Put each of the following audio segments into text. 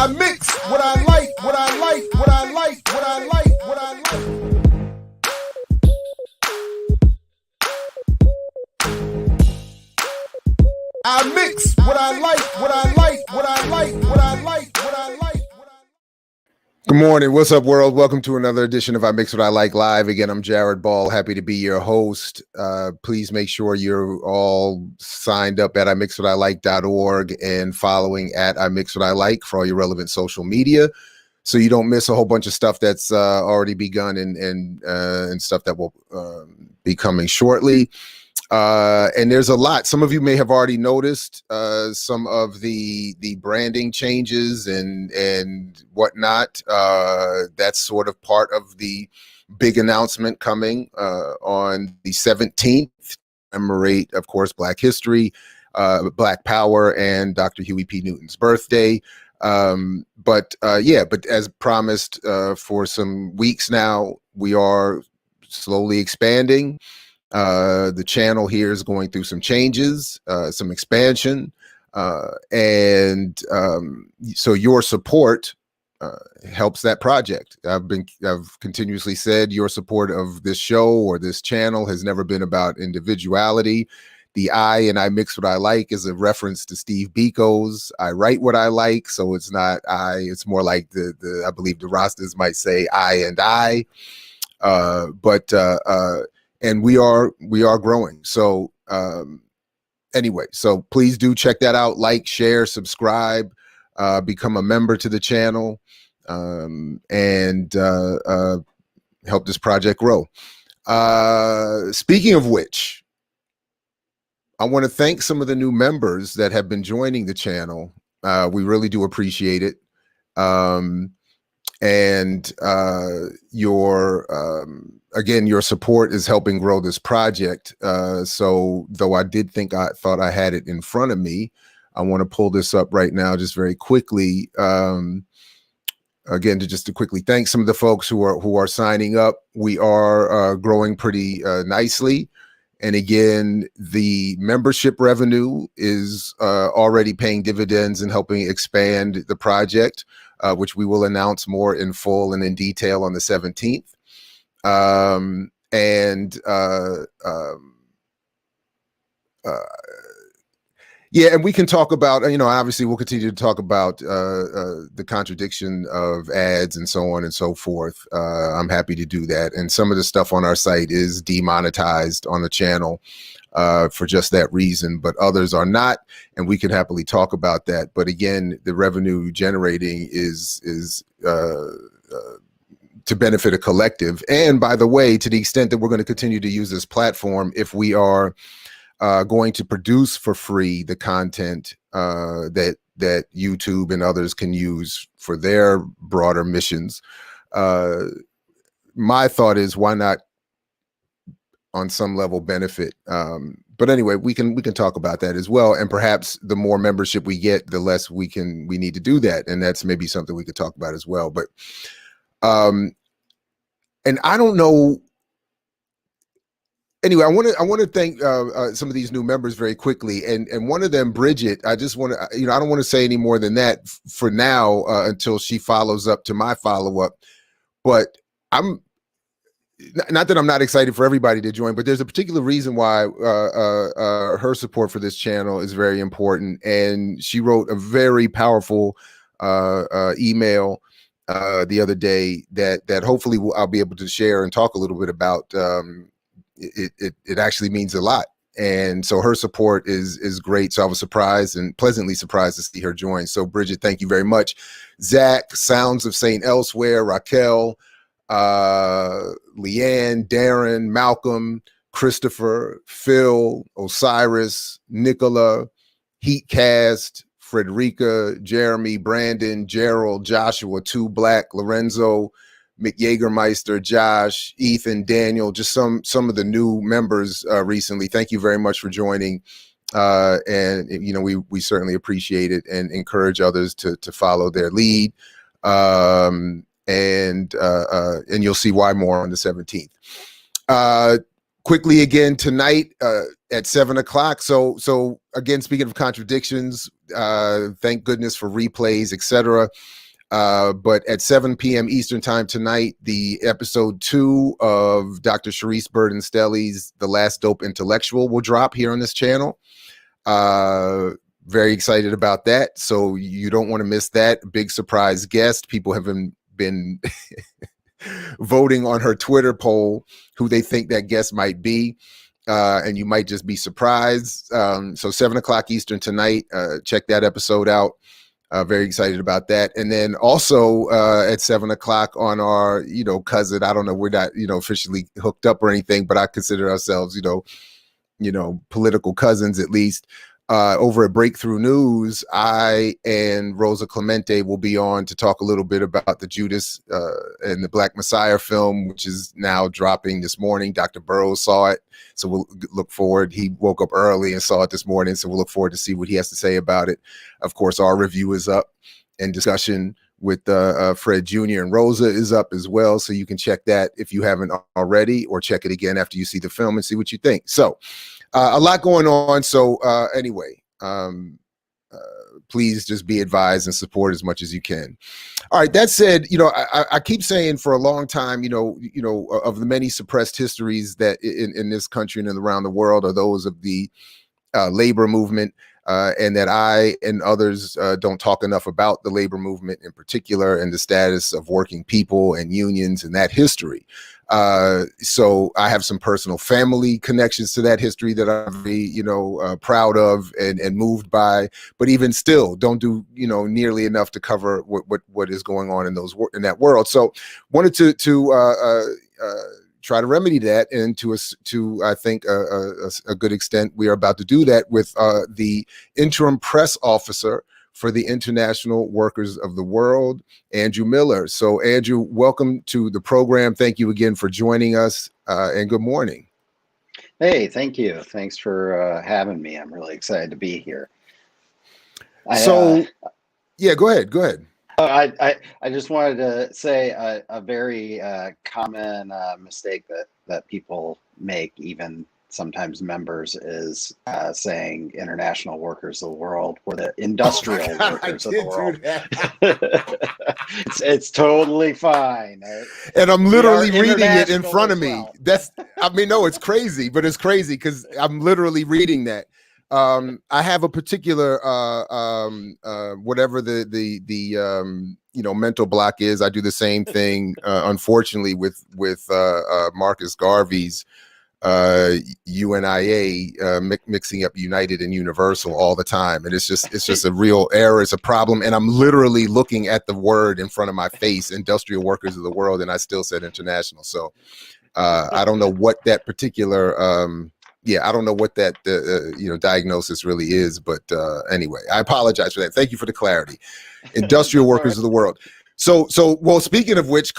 I mix what I like, what I like, what I like, what I like, what I like. I mix what I like, what I like, what I like, what I like, what I like. Good morning. What's up, world? Welcome to another edition of I Mix What I Like Live. Again, I'm Jared Ball. Happy to be your host. Please make sure you're all signed up at imixwhatilike.org and following at I Mix What I Like for all your relevant social media, so you don't miss a whole bunch of stuff that's already begun and stuff that will be coming shortly. And there's a lot. Some of you may have already noticed some of the branding changes and whatnot. That's sort of part of the big announcement coming on the 17th. Commemorate, of course, Black History, Black Power, and Dr. Huey P. Newton's birthday. But as promised for some weeks now, we are slowly expanding. The channel here is going through some changes, some expansion, and so your support helps that project. I've continuously said your support of this show or this channel has never been about individuality. The I and I Mix What I Like is a reference to Steve Biko's I Write What I Like, so it's not I, it's more like the I believe the Rastas might say I and I, and we are growing. So anyway, so please do check that out. Like, share, subscribe, become a member to the channel, and help this project grow. Speaking of which, I want to thank some of the new members that have been joining the channel. We really do appreciate it. And your support is helping grow this project. So though I thought I had it in front of me, I want to pull this up right now just very quickly. Again, to quickly thank some of the folks who are signing up. We are growing pretty nicely. And again, the membership revenue is already paying dividends and helping expand the project, which we will announce more in full and in detail on the 17th. And we can talk about, obviously we'll continue to talk about the contradiction of ads and so on and so forth. I'm happy to do that. And some of the stuff on our site is demonetized on the channel for just that reason, but others are not. And we can happily talk about that. But again, the revenue generating is to benefit a collective. And by the way, to the extent that we're going to continue to use this platform, if we are going to produce for free the content that YouTube and others can use for their broader missions, my thought is, why not on some level benefit? But anyway, we can talk about that as well. And perhaps the more membership we get, the less we need to do that. And that's maybe something we could talk about as well. But and I don't know. Anyway, I want to thank some of these new members very quickly, and one of them, Bridget. I just want to, I don't want to say any more than that for now until she follows up to my follow up. But I'm not that I'm not excited for everybody to join, but there's a particular reason why her support for this channel is very important, and she wrote a very powerful email the other day that hopefully I'll be able to share and talk a little bit about. It actually means a lot. And so her support is great. So I was surprised and pleasantly surprised to see her join. So Bridget, thank you very much. Zach, Sounds of Saint Elsewhere, Raquel, Leanne, Darren, Malcolm, Christopher, Phil, Osiris, Nicola, Heatcast, Frederica, Jeremy, Brandon, Gerald, Joshua, Two Black, Lorenzo, McYagermeister, Josh, Ethan, Daniel, just some of the new members recently. Thank you very much for joining. And we certainly appreciate it and encourage others to follow their lead. And you'll see why more on the 17th. quickly again tonight at 7 o'clock. So again, speaking of contradictions, thank goodness for replays, etc. But at 7 p.m. Eastern time tonight, the episode 2 of Dr. Sharice Burden-Stelly's The Last Dope Intellectual will drop here on this channel. Very excited about that. So you don't want to miss that. Big surprise guest. People have been voting on her Twitter poll who they think that guest might be. And you might just be surprised. So 7 o'clock Eastern tonight, check that episode out. Very excited about that. And then also at 7 o'clock on our, cousin, I don't know, we're not, officially hooked up or anything, but I consider ourselves, political cousins at least. Over at Breakthrough News, I and Rosa Clemente will be on to talk a little bit about the Judas and the Black Messiah film, which is now dropping this morning. Dr. Burrows saw it, so we'll look forward. He woke up early and saw it this morning, so we'll look forward to see what he has to say about it. Of course, our review is up and discussion with Fred Jr. and Rosa is up as well, so you can check that if you haven't already, or check it again after you see the film and see what you think. So a lot going on. So anyway, please just be advised and support as much as you can. All right. That said, I keep saying for a long time, of the many suppressed histories that in this country and around the world are those of the labor movement, and that I and others don't talk enough about the labor movement in particular and the status of working people and unions and that history. So I have some personal family connections to that history that I'm very, proud of and moved by, but even still don't do, nearly enough to cover what is going on in that world. So wanted to try to remedy that, and to I think a good extent we are about to do that with the interim press officer for the International Workers of the World, Andrew Miller. So Andrew, welcome to the program. Thank you again for joining us, and good morning. Hey, thank you. Thanks for having me. I'm really excited to be here. Yeah, go ahead. I just wanted to say a very common mistake that people make, even sometimes members, is saying international workers of the world, or the industrial workers of the world. It's totally fine. And I'm literally reading it in front of me. No, it's crazy, but it's crazy because I'm literally reading that. I have a particular whatever the mental block is. I do the same thing, unfortunately, with Marcus Garvey's UNIA, mixing up United and Universal all the time, and it's just a real error. It's a problem, and I'm literally looking at the word in front of my face, industrial workers of the world, and I still said international. So I don't know what that particular I don't know what that diagnosis really is, but anyway, I apologize for that. Thank you for the clarity. Industrial workers of the world. So well, speaking of which,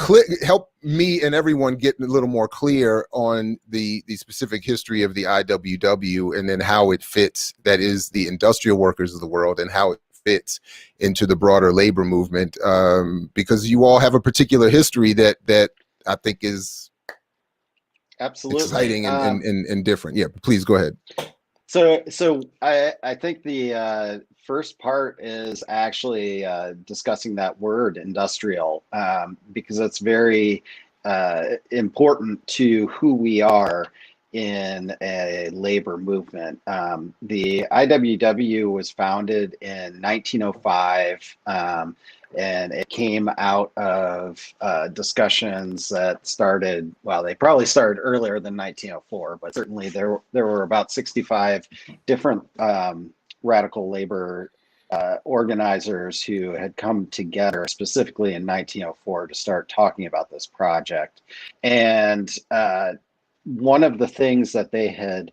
help me and everyone get a little more clear on the specific history of the IWW, and then how it fits, that is the industrial workers of the world, and how it fits into the broader labor movement, because you all have a particular history that I think is absolutely exciting and different. Yeah, please go ahead. So I think the first part is actually discussing that word industrial, because it's very important to who we are in a labor movement. The IWW was founded in 1905, and it came out of discussions that started, well, they probably started earlier than 1904, but certainly there were about 65 different radical labor organizers who had come together specifically in 1904 to start talking about this project. And one of the things that they had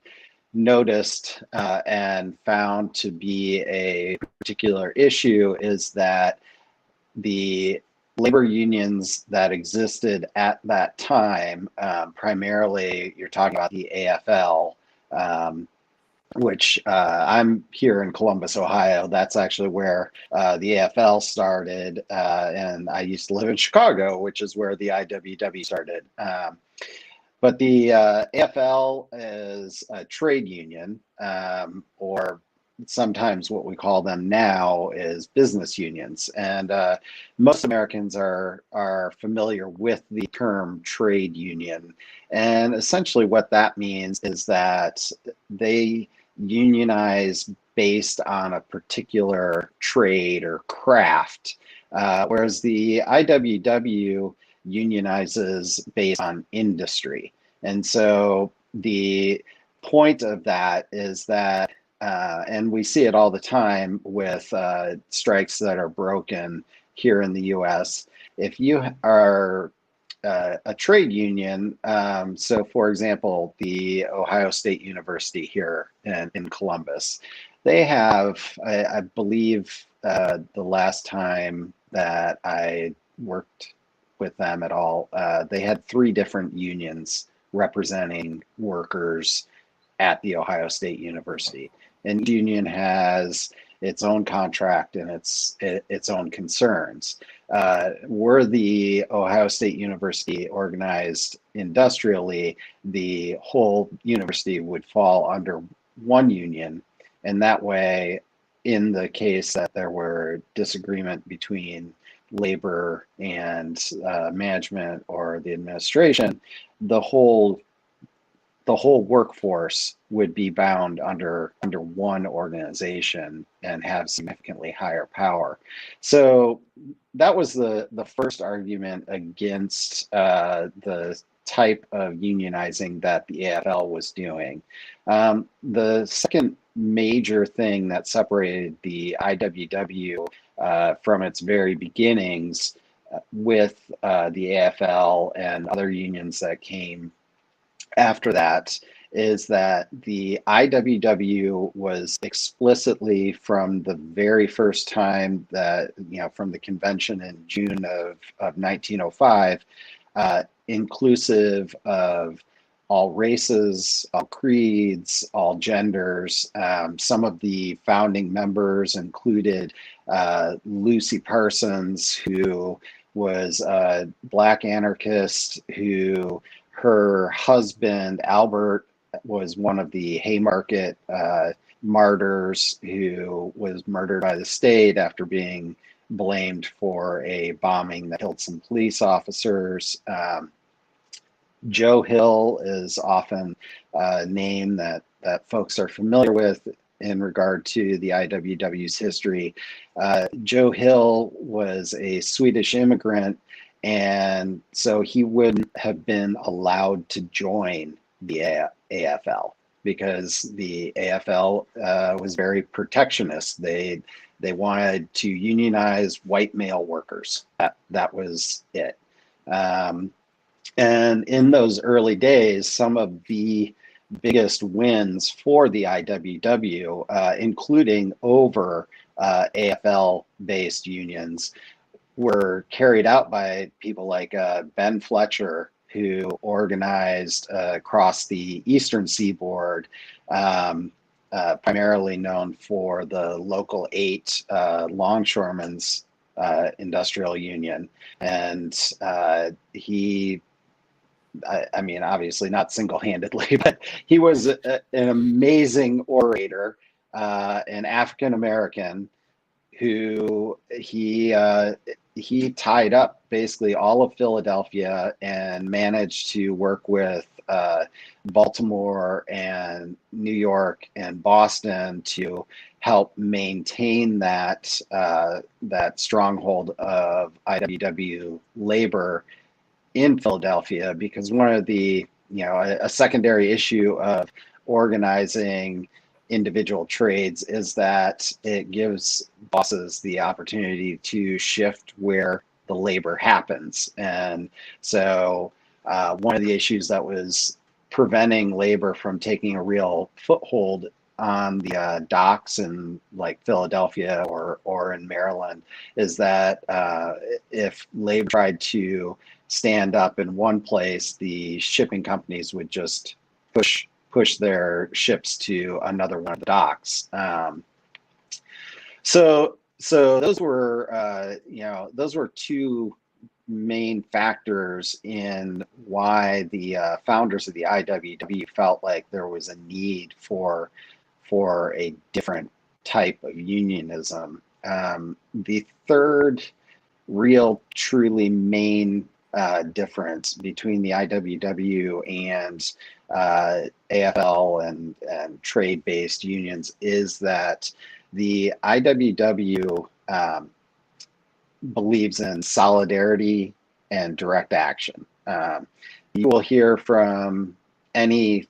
noticed and found to be a particular issue is that the labor unions that existed at that time, primarily you're talking about the AFL, which I'm here in Columbus, Ohio. That's actually where the AFL started, and I used to live in Chicago, which is where the IWW started. But the AFL is a trade union, or sometimes what we call them now is business unions. And most Americans are familiar with the term trade union. And essentially what that means is that they unionize based on a particular trade or craft, whereas the IWW unionizes based on industry. And so the point of that is that, and we see it all the time with strikes that are broken here in the US. If you are a trade union, so for example, the Ohio State University here in Columbus, they have, I believe, the last time that I worked with them at all, they had 3 different unions representing workers at the Ohio State University. And each union has its own contract and its own concerns. Were the Ohio State University organized industrially, the whole university would fall under one union. And that way, in the case that there were disagreement between labor and management or the administration, the whole workforce would be bound under one organization and have significantly higher power. So that was the first argument against the type of unionizing that the AFL was doing. The second major thing that separated the IWW from its very beginnings with the AFL and other unions that came after that is that the IWW was explicitly, from the very first time that, from the convention in June of 1905, inclusive of all races, all creeds, all genders. Some of the founding members included Lucy Parsons, who was a Black anarchist, who her husband, Albert, was one of the Haymarket martyrs who was murdered by the state after being blamed for a bombing that killed some police officers. Joe Hill is often a name that folks are familiar with in regard to the IWW's history. Joe Hill was a Swedish immigrant, and so he wouldn't have been allowed to join the AFL because the AFL was very protectionist. They wanted to unionize white male workers. That was it. And in those early days, some of the biggest wins for the IWW, including over AFL-based unions, were carried out by people like Ben Fletcher, who organized across the Eastern Seaboard, primarily known for the Local 8 Longshoremen's Industrial Union. And he, I mean, obviously not single-handedly, but he was an amazing orator, an African-American, who he tied up basically all of Philadelphia and managed to work with Baltimore and New York and Boston to help maintain that stronghold of IWW labor in Philadelphia, because one of the, a secondary issue of organizing individual trades is that it gives bosses the opportunity to shift where the labor happens. And so one of the issues that was preventing labor from taking a real foothold on the docks in like Philadelphia or in Maryland is that if labor tried to stand up in one place, the shipping companies would just push their ships to another one of the docks. So those were those were two main factors in why the founders of the IWW felt like there was a need for a different type of unionism. The third real, truly main difference between the IWW and AFL and trade-based unions is that the IWW believes in solidarity and direct action. You will hear from any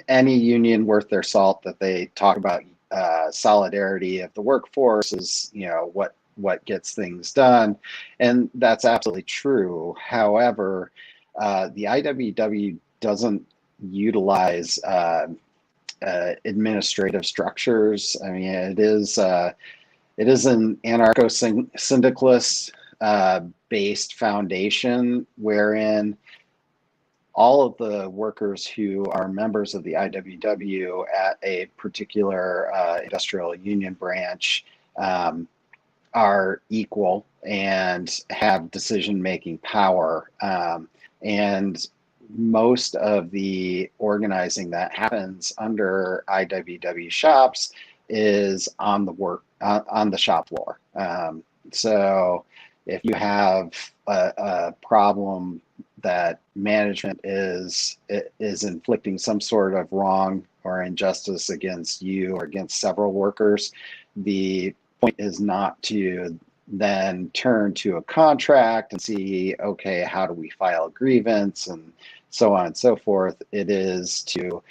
union worth their salt that they talk about solidarity of the workforce is, what gets things done, and that's absolutely true. However, the IWW doesn't utilize administrative structures. I mean, it is an anarcho-syndicalist based foundation wherein all of the workers who are members of the IWW at a particular industrial union branch are equal and have decision-making power. And most of the organizing that happens under IWW shops is on the shop floor. So if you have a problem that management is inflicting some sort of wrong or injustice against you or against several workers, the point is not to then turn to a contract and see, okay, how do we file a grievance and so on and so forth. It is to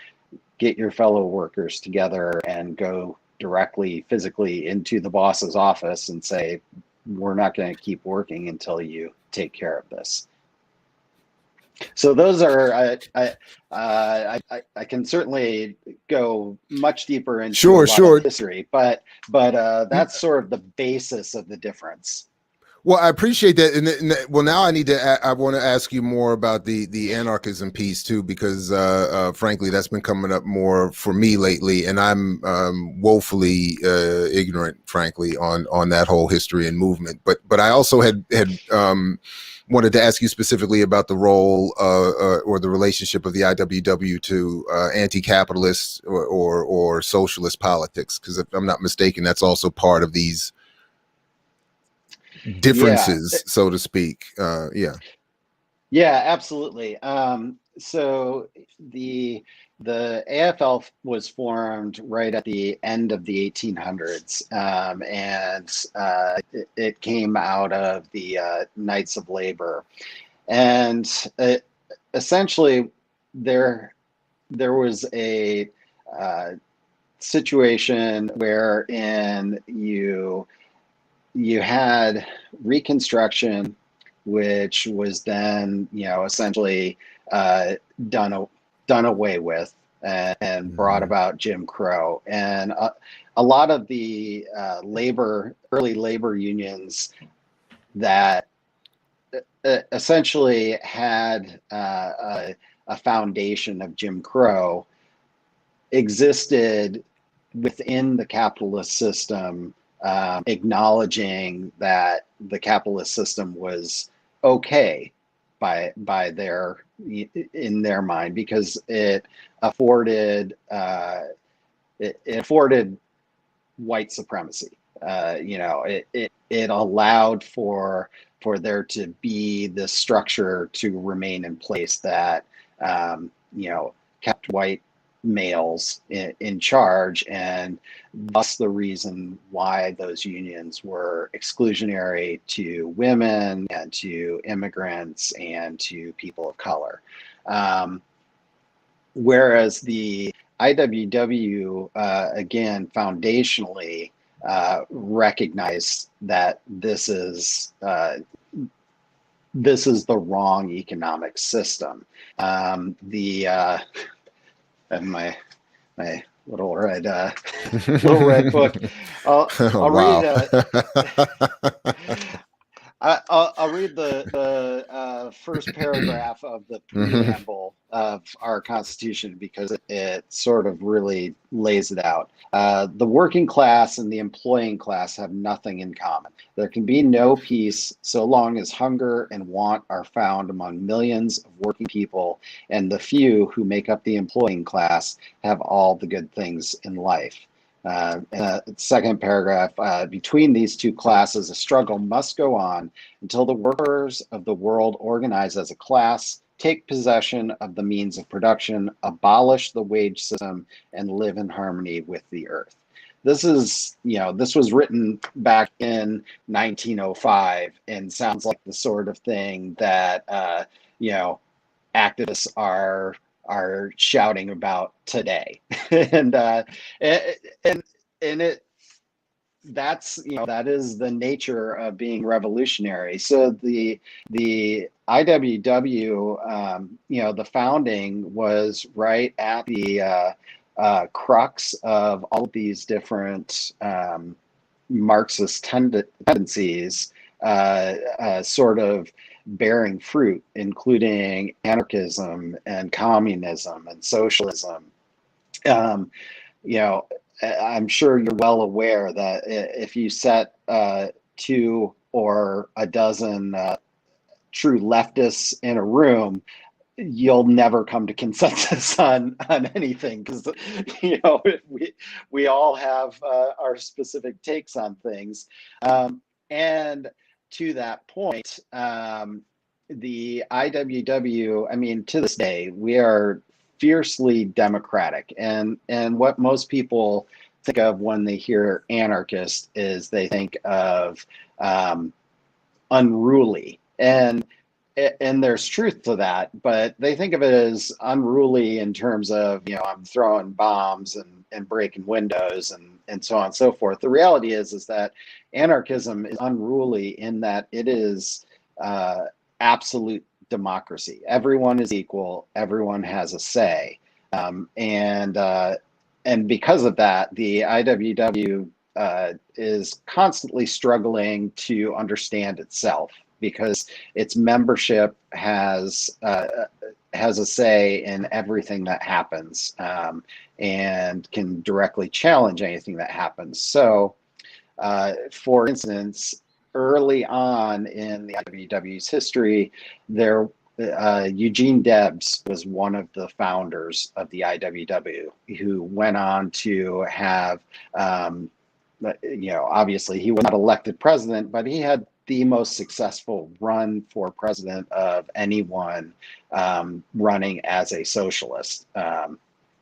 get your fellow workers together and go directly physically into the boss's office and say, we're not going to keep working until you take care of this. So those are, I can certainly go much deeper into a lot of history, but that's sort of the basis of the difference. Well, I appreciate that. And well, now I want to ask you more about the anarchism piece too, because frankly, that's been coming up more for me lately, and I'm woefully ignorant, frankly, on that whole history and movement. But I also had wanted to ask you specifically about the role or the relationship of the IWW to anti-capitalist or socialist politics, because if I'm not mistaken, that's also part of these differences, so to speak. Yeah, absolutely. So the AFL was formed right at the end of the 1800s, and it came out of the Knights of Labor, and essentially there was a situation wherein you had Reconstruction, which was then, essentially done away with and brought about Jim Crow. And a lot of the early labor unions that essentially had a foundation of Jim Crow existed within the capitalist system, acknowledging that the capitalist system was okay in their mind, because it afforded white supremacy. It allowed for there to be this structure to remain in place that kept white males in charge, and thus the reason why those unions were exclusionary to women and to immigrants and to people of color. Whereas the IWW, again, foundationally recognized that this is the wrong economic system. And my little red book. I'll read. I'll read the first paragraph of the Mhm. preamble of our Constitution because it sort of really lays it out. The working class and the employing class have nothing in common. There can be no peace so long as hunger and want are found among millions of working people, and the few who make up the employing class have all the good things in life. Second paragraph, between these two classes, a struggle must go on until the workers of the world organize as a class, take possession of the means of production, abolish the wage system, and live in harmony with the earth. This is, this was written back in 1905 and sounds like the sort of thing that, activists are shouting about today. and and it that is the nature of being revolutionary. So the IWW, the founding was right at the crux of all of these different Marxist tendencies sort of bearing fruit, including anarchism and communism and socialism. Um, you know, I'm sure you're well aware that if you set two or a dozen true leftists in a room, you'll never come to consensus on anything because we all have our specific takes on things, and to that point, the IWW, I mean, to this day, we are fiercely democratic, and what most people think of when they hear anarchist is they think of unruly, and there's truth to that, but they think of it as unruly in terms of, I'm throwing bombs and breaking windows and so on and so forth. The reality is that anarchism is unruly in that it is absolute democracy. Everyone is equal. Everyone has a say. And because of that, the IWW is constantly struggling to understand itself, because its membership has a say in everything that happens, and can directly challenge anything that happens. So, for instance, early on in the IWW's history, Eugene Debs was one of the founders of the IWW, who went on to have, obviously he was not elected president, but he had the most successful run for president of anyone running as a socialist.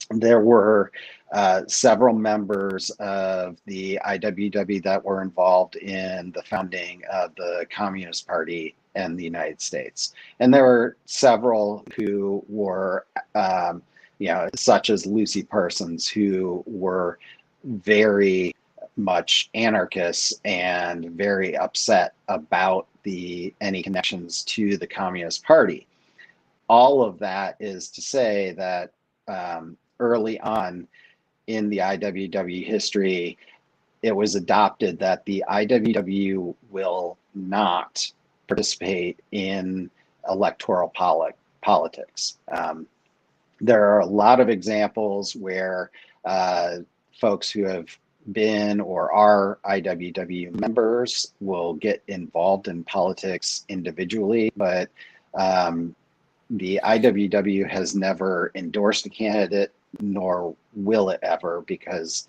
There were several members of the IWW that were involved in the founding of the Communist Party in the United States. And there were several who were, such as Lucy Parsons, who were very much anarchists and very upset about any connections to the Communist Party. All of that is to say that early on in the IWW history, it was adopted that the IWW will not participate in electoral politics. There are a lot of examples where folks who have been or are IWW members will get involved in politics individually, but the IWW has never endorsed a candidate, nor will it ever, because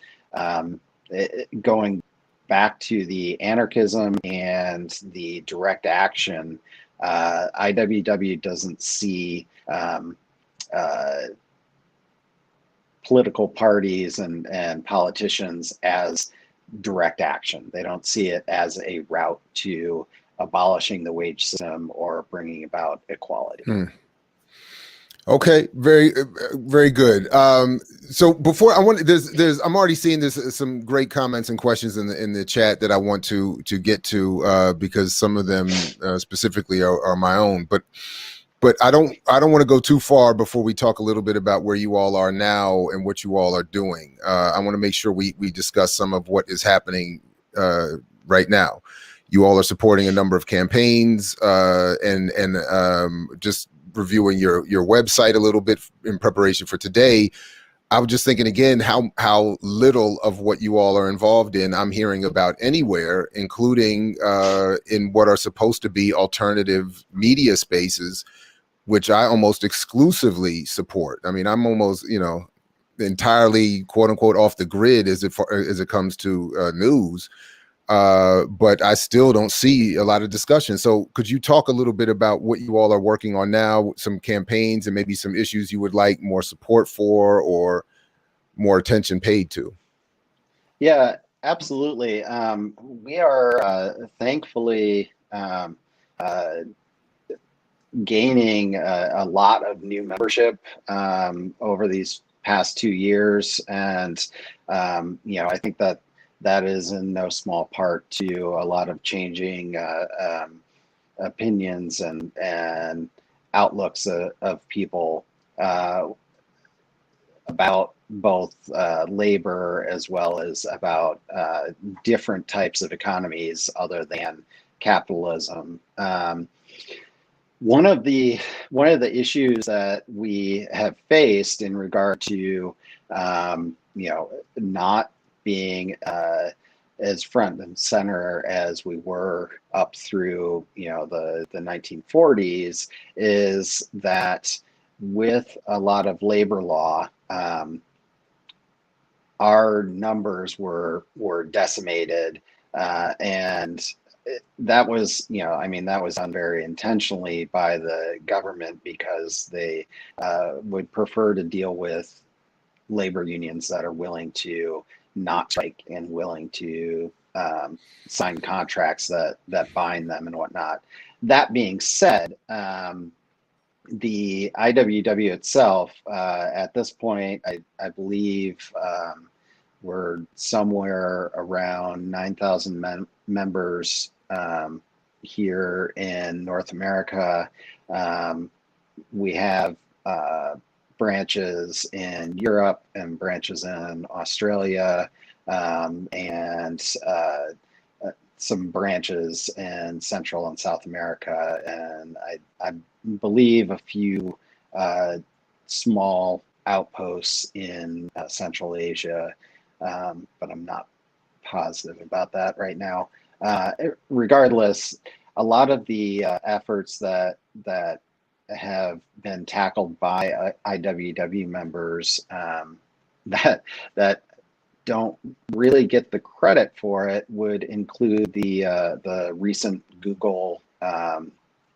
going back to the anarchism and the direct action, IWW doesn't see political parties and politicians as direct action. They don't see it as a route to abolishing the wage system or bringing about equality. Okay, very, very good. So before I'm already seeing some great comments and questions in the chat that I want to get to, because some of them specifically are my own, but I don't want to go too far before we talk a little bit about where you all are now and what you all are doing. I want to make sure we discuss some of what is happening right now. You all are supporting a number of campaigns, and just reviewing your website a little bit in preparation for today. I was just thinking again how little of what you all are involved in I'm hearing about anywhere, including in what are supposed to be alternative media spaces, which I almost exclusively support. I mean, I'm almost, entirely quote unquote off the grid as it comes to news. But I still don't see a lot of discussion. So could you talk a little bit about what you all are working on now, some campaigns and maybe some issues you would like more support for or more attention paid to? Yeah, absolutely. We are thankfully gaining a lot of new membership over these past 2 years, and I think that is in no small part to a lot of changing opinions and outlooks of people about both labor as well as about different types of economies other than capitalism. One of the issues that we have faced in regard to not being as front and center as we were up through the 1940s is that with a lot of labor law, our numbers were decimated, and that was that was done very intentionally by the government because they would prefer to deal with labor unions that are willing to not strike and willing to sign contracts that bind them and whatnot. That being said, the IWW itself, at this point, I believe we're somewhere around 9,000 members here in North America. We have branches in Europe and branches in Australia, and some branches in Central and South America, and I believe a few small outposts in Central Asia, but I'm not positive about that right now. Regardless, a lot of the efforts that have been tackled by IWW members that don't really get the credit for it would include the recent Google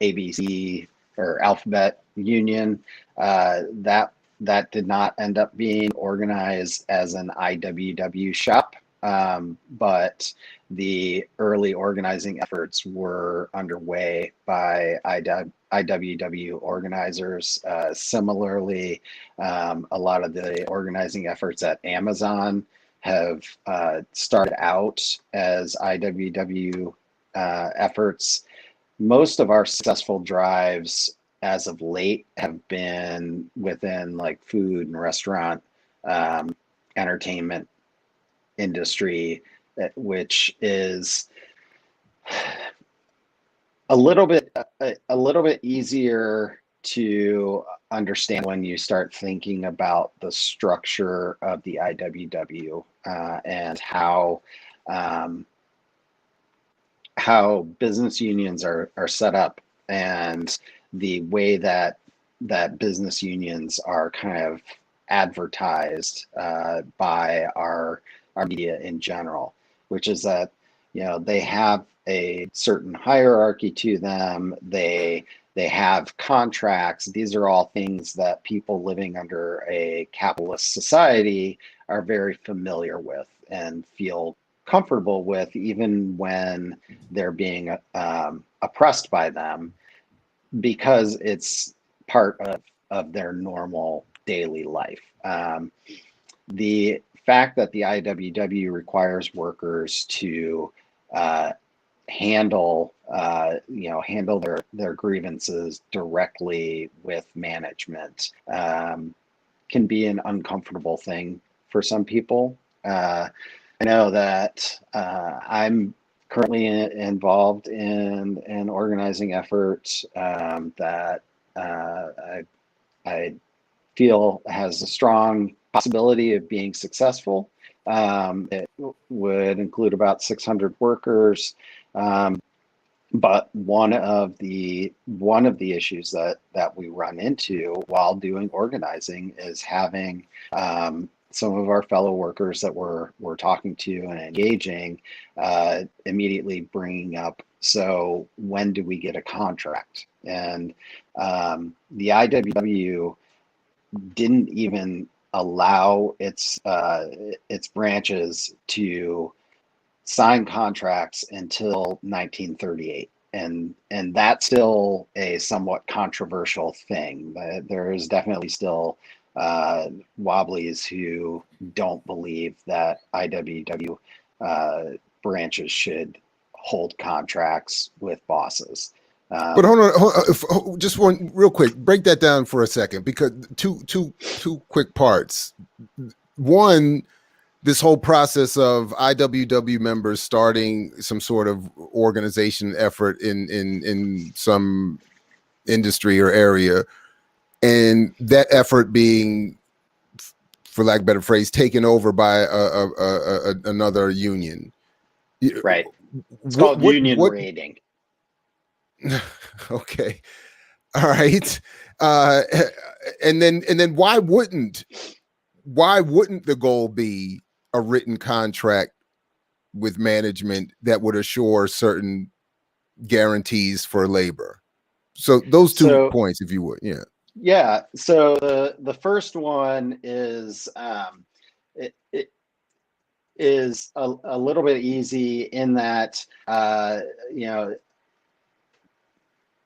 ABC or Alphabet Union that did not end up being organized as an IWW shop, but the early organizing efforts were underway by IWW organizers. Similarly, a lot of the organizing efforts at Amazon have started out as IWW efforts. Most of our successful drives as of late have been within like food and restaurant, entertainment industry, which is a little bit easier to understand when you start thinking about the structure of the IWW and how business unions are set up, and the way that business unions are kind of advertised by our media in general, which is that they have a certain hierarchy to them. They have contracts. These are all things that people living under a capitalist society are very familiar with and feel comfortable with, even when they're being oppressed by them, because it's part of their normal daily life. The fact that the IWW requires workers to handle their grievances directly with management can be an uncomfortable thing for some people. I know that I'm currently involved in an organizing effort that I feel has a strong possibility of being successful. It would include about 600 workers. But one of the issues that we run into while doing organizing is having some of our fellow workers that we're talking to and engaging immediately bringing up, so when do we get a contract? And the IWW didn't even allow its branches to sign contracts until 1938, and that's still a somewhat controversial thing. There is definitely still wobblies who don't believe that IWW branches should hold contracts with bosses. But hold on, just one real quick. Break that down for a second, because two quick parts. One, this whole process of IWW members starting some sort of organization effort in some industry or area, and that effort being, for lack of a better phrase, taken over by another union. Right. It's called union raiding. Okay. All right. And then why wouldn't the goal be a written contract with management that would assure certain guarantees for labor? So those two points, if you would. Yeah. Yeah. So the first one is it is a little bit easy in that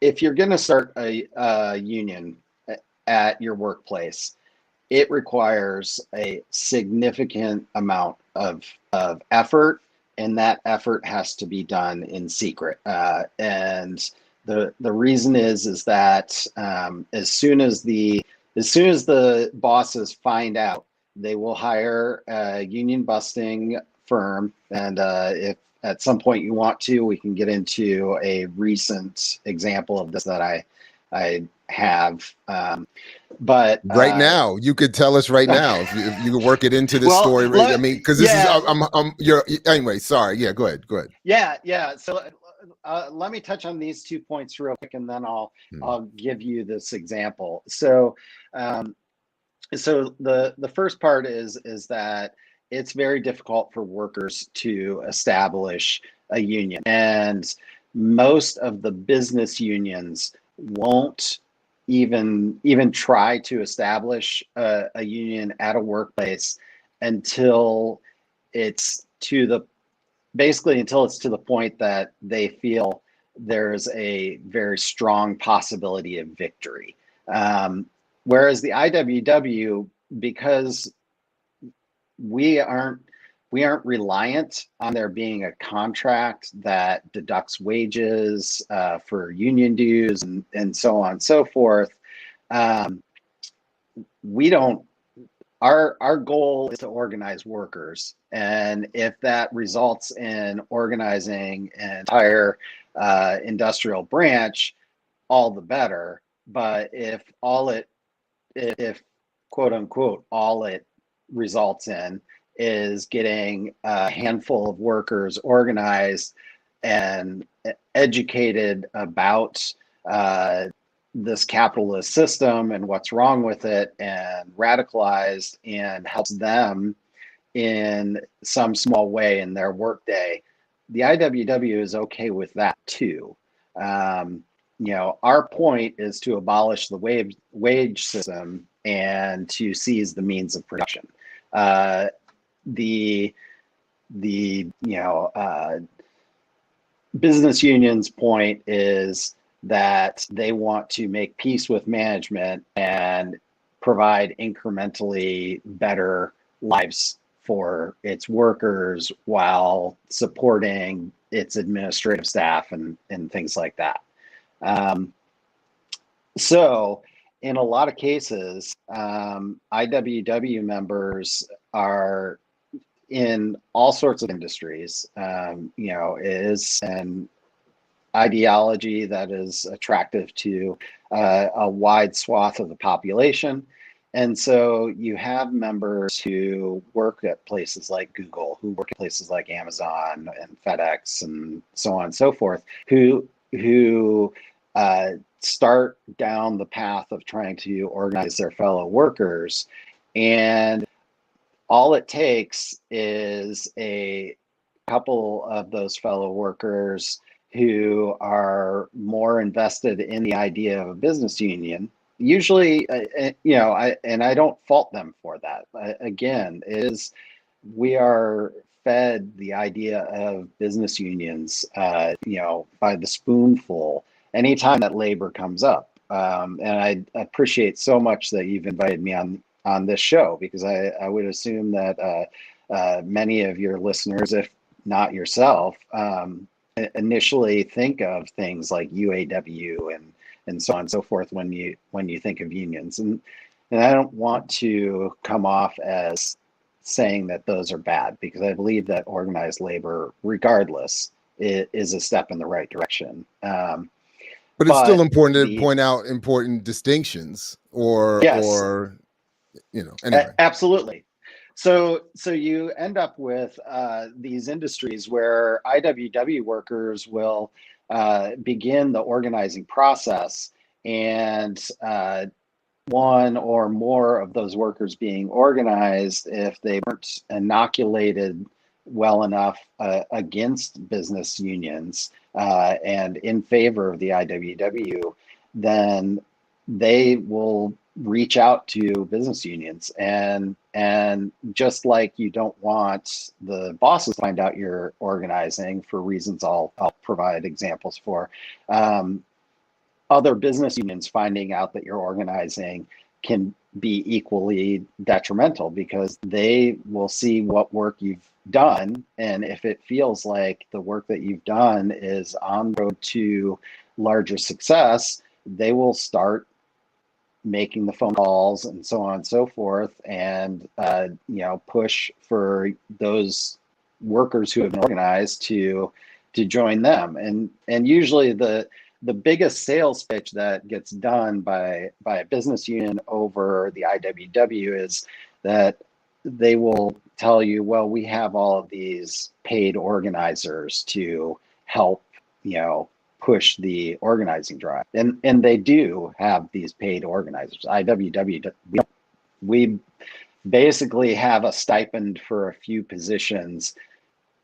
if you're going to start a union at your workplace, it requires a significant amount of effort, and that effort has to be done in secret. And the reason is that as soon as the bosses find out, they will hire a union busting firm. And if at some point you want to, we can get into a recent example of this that I have. But right now, you could tell us right now if you could work it into this story. I mean, because this is you're anyway. Sorry. Yeah. Go ahead. Yeah. So let me touch on these 2 points real quick, and then I'll give you this example. So the first part is that it's very difficult for workers to establish a union, and most of the business unions won't even try to establish a union at a workplace until it's until it's to the point that they feel there's a very strong possibility of victory. Whereas the IWW, because we aren't reliant on there being a contract that deducts wages for union dues and so on and so forth. We don't. Our goal is to organize workers, and if that results in organizing an entire industrial branch, all the better. But if quote unquote all it results in is getting a handful of workers organized and educated about this capitalist system and what's wrong with it, and radicalized, and helps them in some small way in their workday, the IWW is okay with that too. Our point is to abolish the wage system and to seize the means of production. The business unions' point is that they want to make peace with management and provide incrementally better lives for its workers while supporting its administrative staff and things like that. So in a lot of cases, IWW members are in all sorts of industries, is an ideology that is attractive to a wide swath of the population. And so you have members who work at places like Google, who work at places like Amazon and FedEx and so on and so forth, who start down the path of trying to organize their fellow workers. And all it takes is a couple of those fellow workers who are more invested in the idea of a business union. Usually, I don't fault them for that. Again, we are fed the idea of business unions, by the spoonful anytime that labor comes up. And I appreciate so much that you've invited me on this show, because I would assume that many of your listeners, if not yourself, initially think of things like UAW and so on and so forth when you think of unions. And I don't want to come off as saying that those are bad, because I believe that organized labor, regardless, is a step in the right direction. But it's still important to point out important distinctions, or anyway. Absolutely. So you end up with these industries where IWW workers will begin the organizing process, and one or more of those workers being organized, if they weren't inoculated well enough against business unions and in favor of the IWW, then they will reach out to business unions. And just like you don't want the bosses to find out you're organizing, for reasons I'll provide examples for, other business unions finding out that you're organizing can be equally detrimental, because they will see what work you've done. And if it feels like the work that you've done is on the road to larger success, they will start making the phone calls and so on and so forth, and push for those workers who have been organized to join them. And usually the biggest sales pitch that gets done by a business union over the IWW is that they will tell you, well, we have all of these paid organizers to help, push the organizing drive. And they do have these paid organizers. IWW, we basically have a stipend for a few positions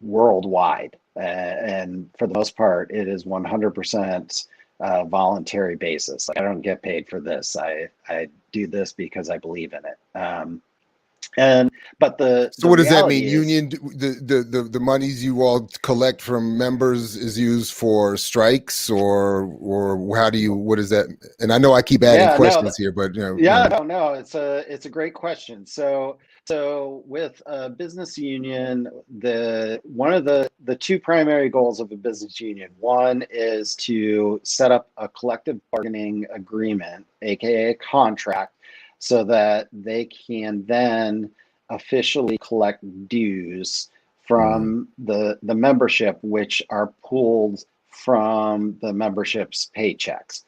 worldwide. And for the most part, it is 100% voluntary basis. Like, I don't get paid for this. I do this because I believe in it. So what does that mean? Union, the monies you all collect from members is used for strikes, or how do you? What is that? And I know I keep adding questions here, but no, it's a great question. So with a business union, one of the two primary goals of a business union, one is to set up a collective bargaining agreement, aka a contract, so that they can then officially collect dues from the membership, which are pulled from the membership's paychecks.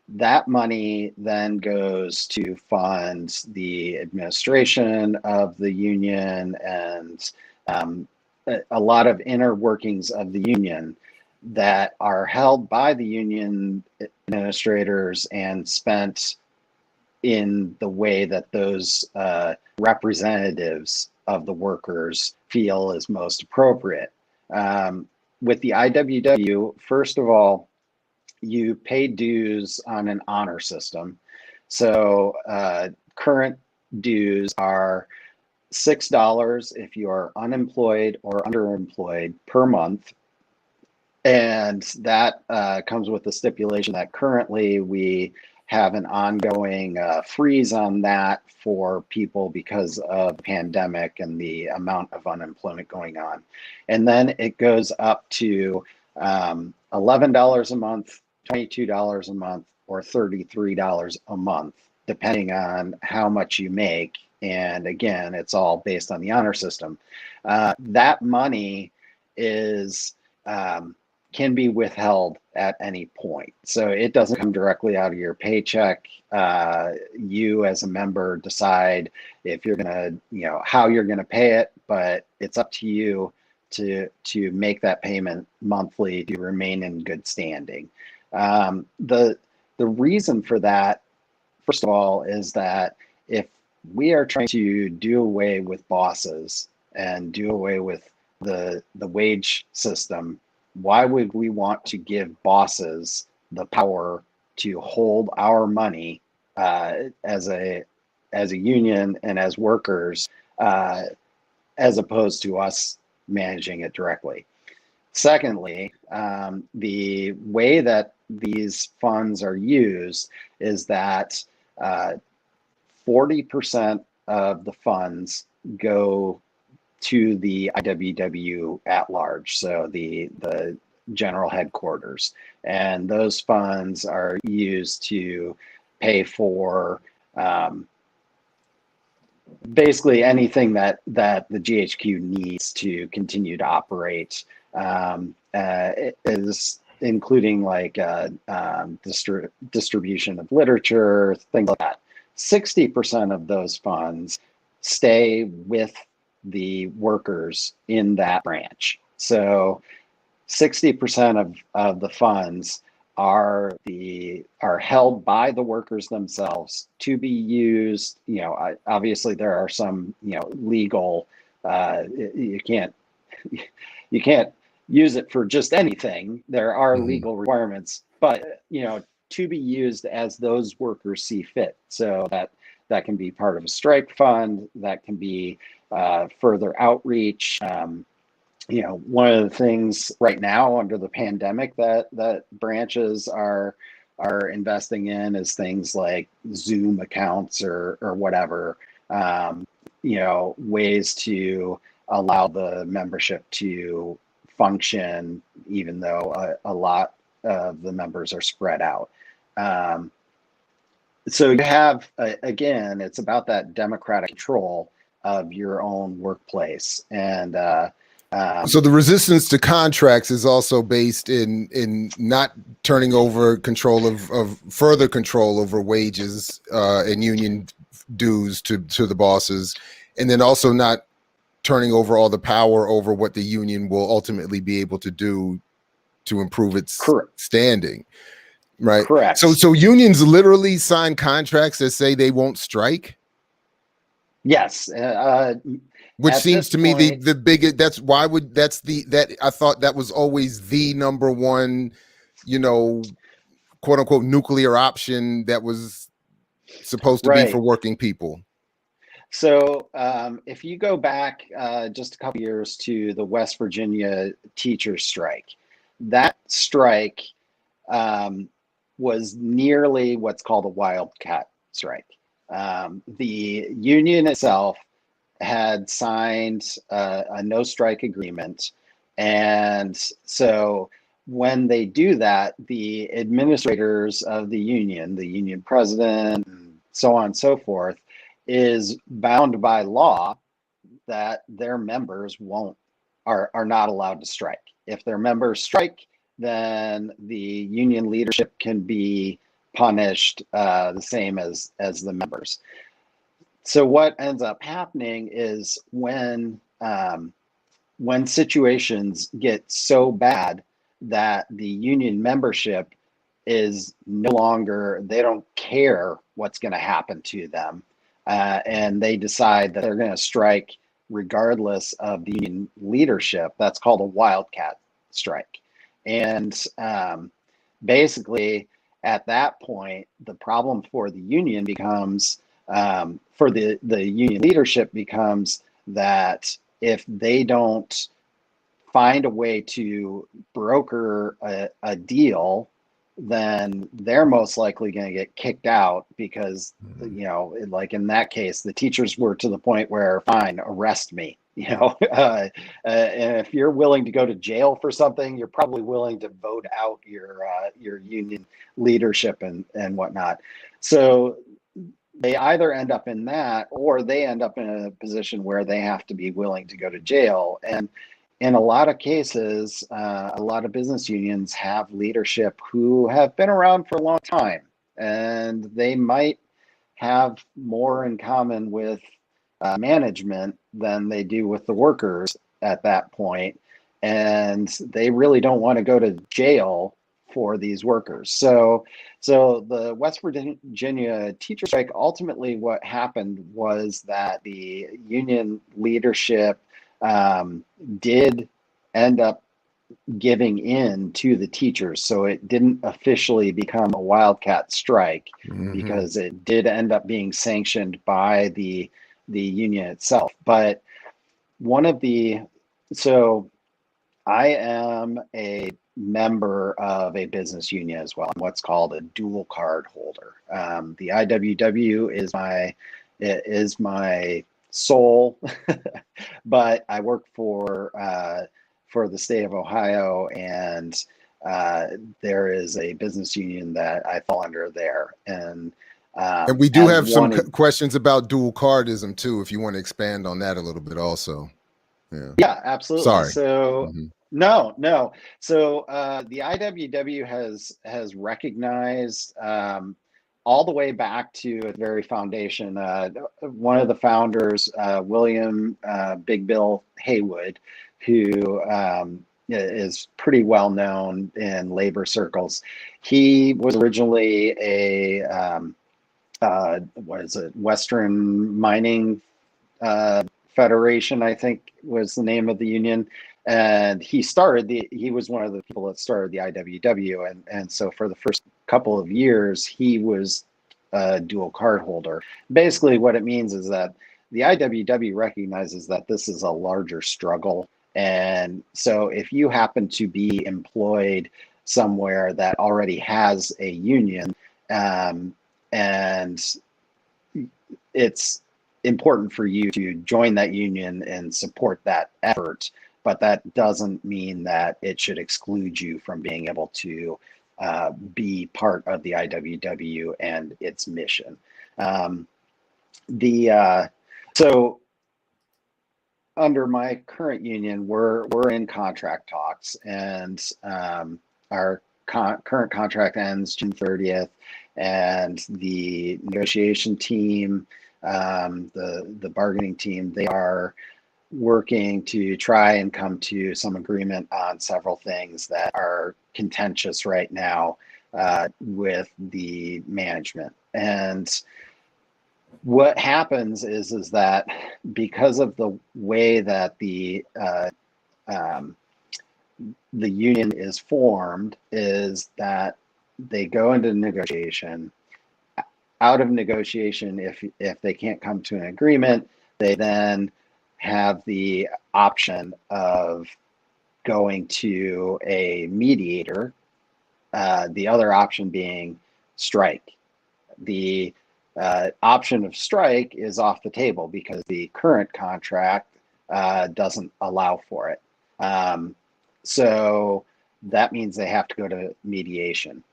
That money then goes to fund the administration of the union and a lot of inner workings of the union that are held by the union administrators and spent in the way that those representatives of the workers feel is most appropriate. With the IWW, first of all, you pay dues on an honor system. So current dues are $6 if you are unemployed or underemployed per month. And that comes with the stipulation that currently we have an ongoing freeze on that for people because of the pandemic and the amount of unemployment going on. And then it goes up to $11 a month, $22 a month, or $33 a month, depending on how much you make And again, it's all based on the honor system. That money is can be withheld at any point. So it doesn't come directly out of your paycheck. You as a member decide if you're gonna, how you're gonna pay it, but it's up to you to make that payment monthly to remain in good standing. The reason for that, first of all, is that if we are trying to do away with bosses and do away with the wage system, why would we want to give bosses the power to hold our money as a union and as workers, as opposed to us managing it directly? Secondly, the way that these funds are used is that 40% of the funds go to the IWW at large, so the general headquarters, and those funds are used to pay for basically anything that the GHQ needs to continue to operate, is including like distribution of literature, things like that. 60% of those funds stay with the workers in that branch. So 60% of the funds are held by the workers themselves to be used. Obviously there are some legal, you can't use it for just anything. There are legal requirements, but to be used as those workers see fit. So that can be part of a strike fund, that can be further outreach. One of the things right now under the pandemic that branches are investing in is things like Zoom accounts or whatever, ways to allow the membership to function, even though a lot of the members are spread out. So you have, again, it's about that democratic control of your own workplace. And so the resistance to contracts is also based in not turning over control of further control over wages and union dues to the bosses, and then also not turning over all the power over what the union will ultimately be able to do to improve its standing. Right. Correct. So unions literally sign contracts that say they won't strike. Yes. Which seems to me the biggest. That's why would that I thought that was always the number one, quote unquote nuclear option that was supposed to be for working people. So if you go back just a couple years to the West Virginia teachers strike, that strike was nearly what's called a Wildcat Strike. The union itself had signed a no strike agreement. And so when they do that, the administrators of the union president, and so on and so forth, is bound by law that their members are not allowed to strike. If their members strike, then the union leadership can be punished the same as the members. So what ends up happening is when situations get so bad that the union membership is no longer, they don't care what's going to happen to them, and they decide that they're going to strike regardless of the union leadership. That's called a Wildcat Strike. And basically at that point, the problem for the union becomes, for the union leadership becomes that if they don't find a way to broker a deal, then they're most likely going to get kicked out because, like in that case, the teachers were to the point where, fine, arrest me. And if you're willing to go to jail for something, you're probably willing to vote out your union leadership and whatnot. So they either end up in that, or they end up in a position where they have to be willing to go to jail. And in a lot of cases, a lot of business unions have leadership who have been around for a long time, and they might have more in common with management than they do with the workers at that point, and they really don't want to go to jail for these workers. So the West Virginia teacher strike, ultimately what happened was that the union leadership did end up giving in to the teachers. So it didn't officially become a Wildcat Strike, because it did end up being sanctioned by the union itself. But so I am a member of a business union as well. I'm what's called a dual card holder. The IWW is my sole, but I work for the state of Ohio, and there is a business union that I fall under there. And we do have some questions about dual cardism too, if you want to expand on that a little bit also. Yeah, absolutely. Sorry. So no. So the IWW has recognized all the way back to the very foundation. One of the founders, William Big Bill Haywood, who is pretty well known in labor circles. He was originally a Western Mining Federation, I think was the name of the union. And he was one of the people that started the IWW. And so for the first couple of years, he was a dual card holder. Basically what it means is that the IWW recognizes that this is a larger struggle. And so if you happen to be employed somewhere that already has a union, and it's important for you to join that union and support that effort, but that doesn't mean that it should exclude you from being able to be part of the IWW and its mission. So under my current union, we're in contract talks, and our current contract ends June 30th, and the negotiation team, the bargaining team, they are working to try and come to some agreement on several things that are contentious right now with the management. And what happens is that because of the way that the union is formed, is that they go into negotiation. Out of negotiation, if they can't come to an agreement, they then have the option of going to a mediator. The other option being strike. The option of strike is off the table because the current contract doesn't allow for it. So that means they have to go to mediation.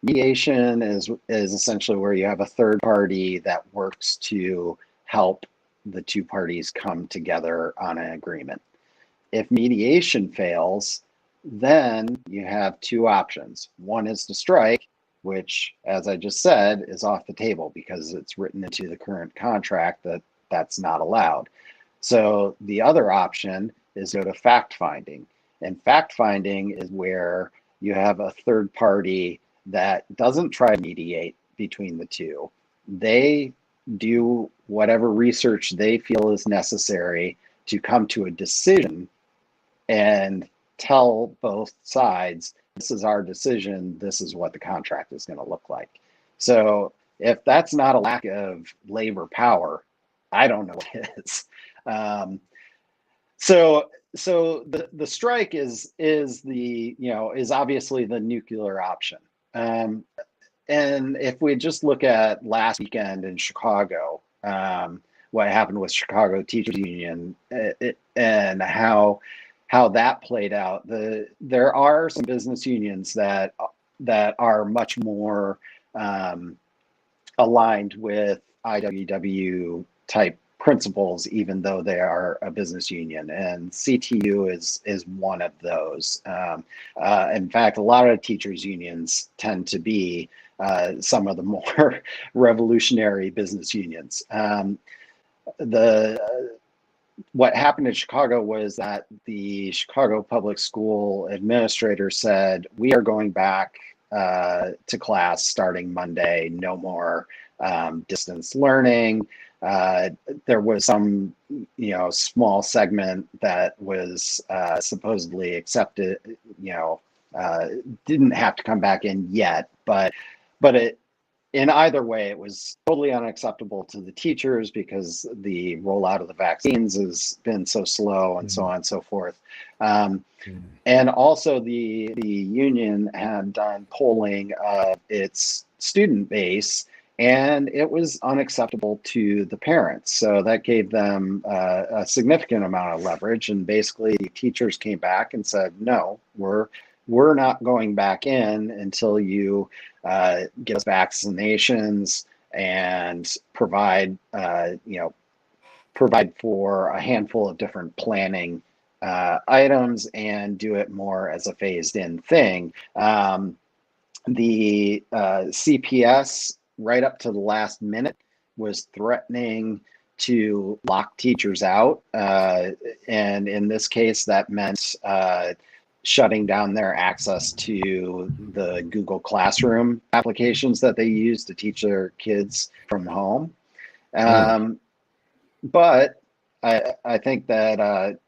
Mediation is essentially where you have a third party that works to help the two parties come together on an agreement. If mediation fails, then you have two options. One is to strike, which, as I just said, is off the table because it's written into the current contract that that's not allowed. So the other option is go to fact finding. And fact finding is where you have a third party that doesn't try to mediate between the two. They do whatever research they feel is necessary to come to a decision and tell both sides, this is our decision, this is what the contract is going to look like. So if that's not a lack of labor power, I don't know what is. So the strike is obviously the nuclear option. And if we just look at last weekend in Chicago, what happened with Chicago Teachers Union and how that played out, there are some business unions that are much more aligned with IWW type principles, even though they are a business union, and CTU is one of those. In fact, a lot of teachers unions tend to be some of the more revolutionary business unions. What happened in Chicago was that the Chicago Public School administrator said, we are going back to class starting Monday, no more distance learning. There was some, small segment that was supposedly accepted, didn't have to come back in yet, but in either way, it was totally unacceptable to the teachers because the rollout of the vaccines has been so slow and so on and so forth. And also the union had done polling of its student base, and it was unacceptable to the parents. So that gave them a significant amount of leverage. And basically, teachers came back and said, no, we're not going back in until you give us vaccinations and provide for a handful of different planning items and do it more as a phased-in thing. The CPS, right up to the last minute, was threatening to lock teachers out. And in this case, that meant shutting down their access to the Google Classroom applications that they use to teach their kids from home. But I think that,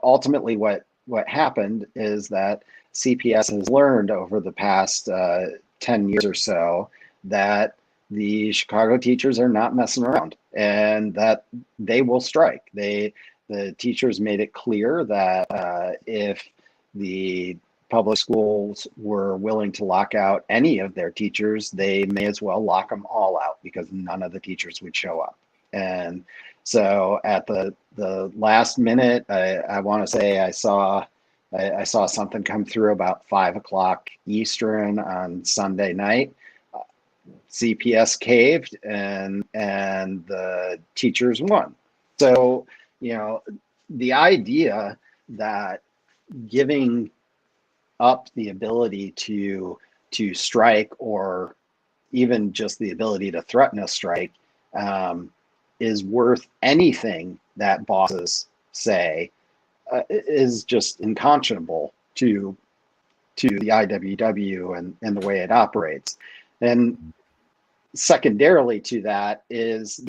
ultimately what happened is that CPS has learned over the past 10 years or so that the Chicago teachers are not messing around and that they will strike. The teachers made it clear that if the public schools were willing to lock out any of their teachers, they may as well lock them all out because none of the teachers would show up. And so at the last minute, I want to say I saw something come through about 5 o'clock Eastern on Sunday night. CPS caved and the teachers won. So, the idea that giving up the ability to strike, or even just the ability to threaten a strike, is worth anything that bosses say is just unconscionable to the IWW and the way it operates. And secondarily to that is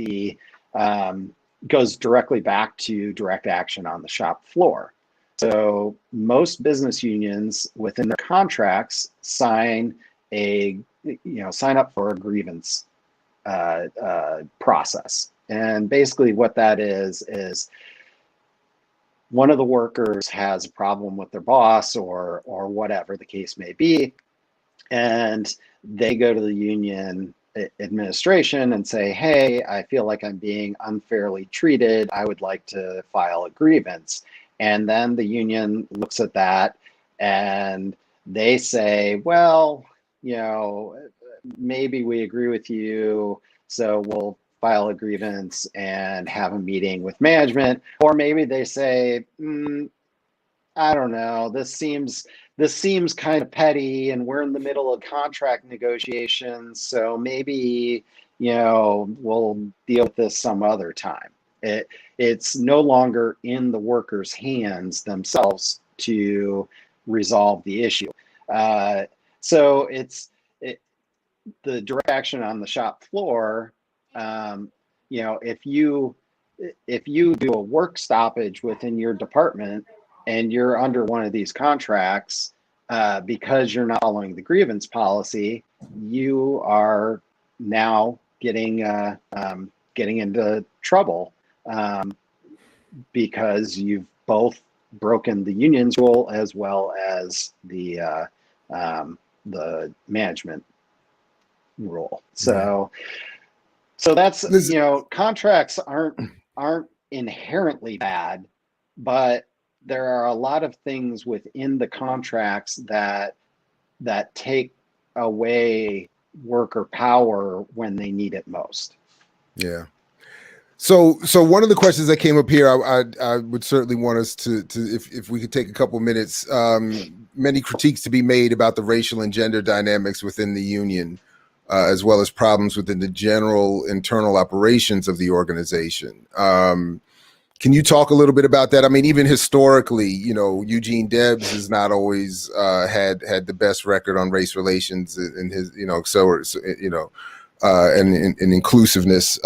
goes directly back to direct action on the shop floor. So most business unions within their contracts sign up for a grievance process. And basically what that is one of the workers has a problem with their boss or whatever the case may be, and they go to the union administration and say, hey, I feel like I'm being unfairly treated. I would like to file a grievance. And then the union looks at that and they say, well, maybe we agree with you, so we'll file a grievance and have a meeting with management. Or maybe they say, I don't know, this seems kind of petty and we're in the middle of contract negotiations, so maybe, we'll deal with this some other time. It's no longer in the workers' hands themselves to resolve the issue. So it's the direct action on the shop floor. If you do a work stoppage within your department and you're under one of these contracts, because you're not following the grievance policy, you are now getting into trouble because you've both broken the union's rule as well as the management rule. So that's, contracts aren't inherently bad, but there are a lot of things within the contracts that take away worker power when they need it most. Yeah. So one of the questions that came up here, I would certainly want us to if we could take a couple minutes. Many critiques to be made about the racial and gender dynamics within the union, as well as problems within the general internal operations of the organization. Can you talk a little bit about that? I mean, even historically, Eugene Debs has not always had the best record on race relations in his, and inclusiveness.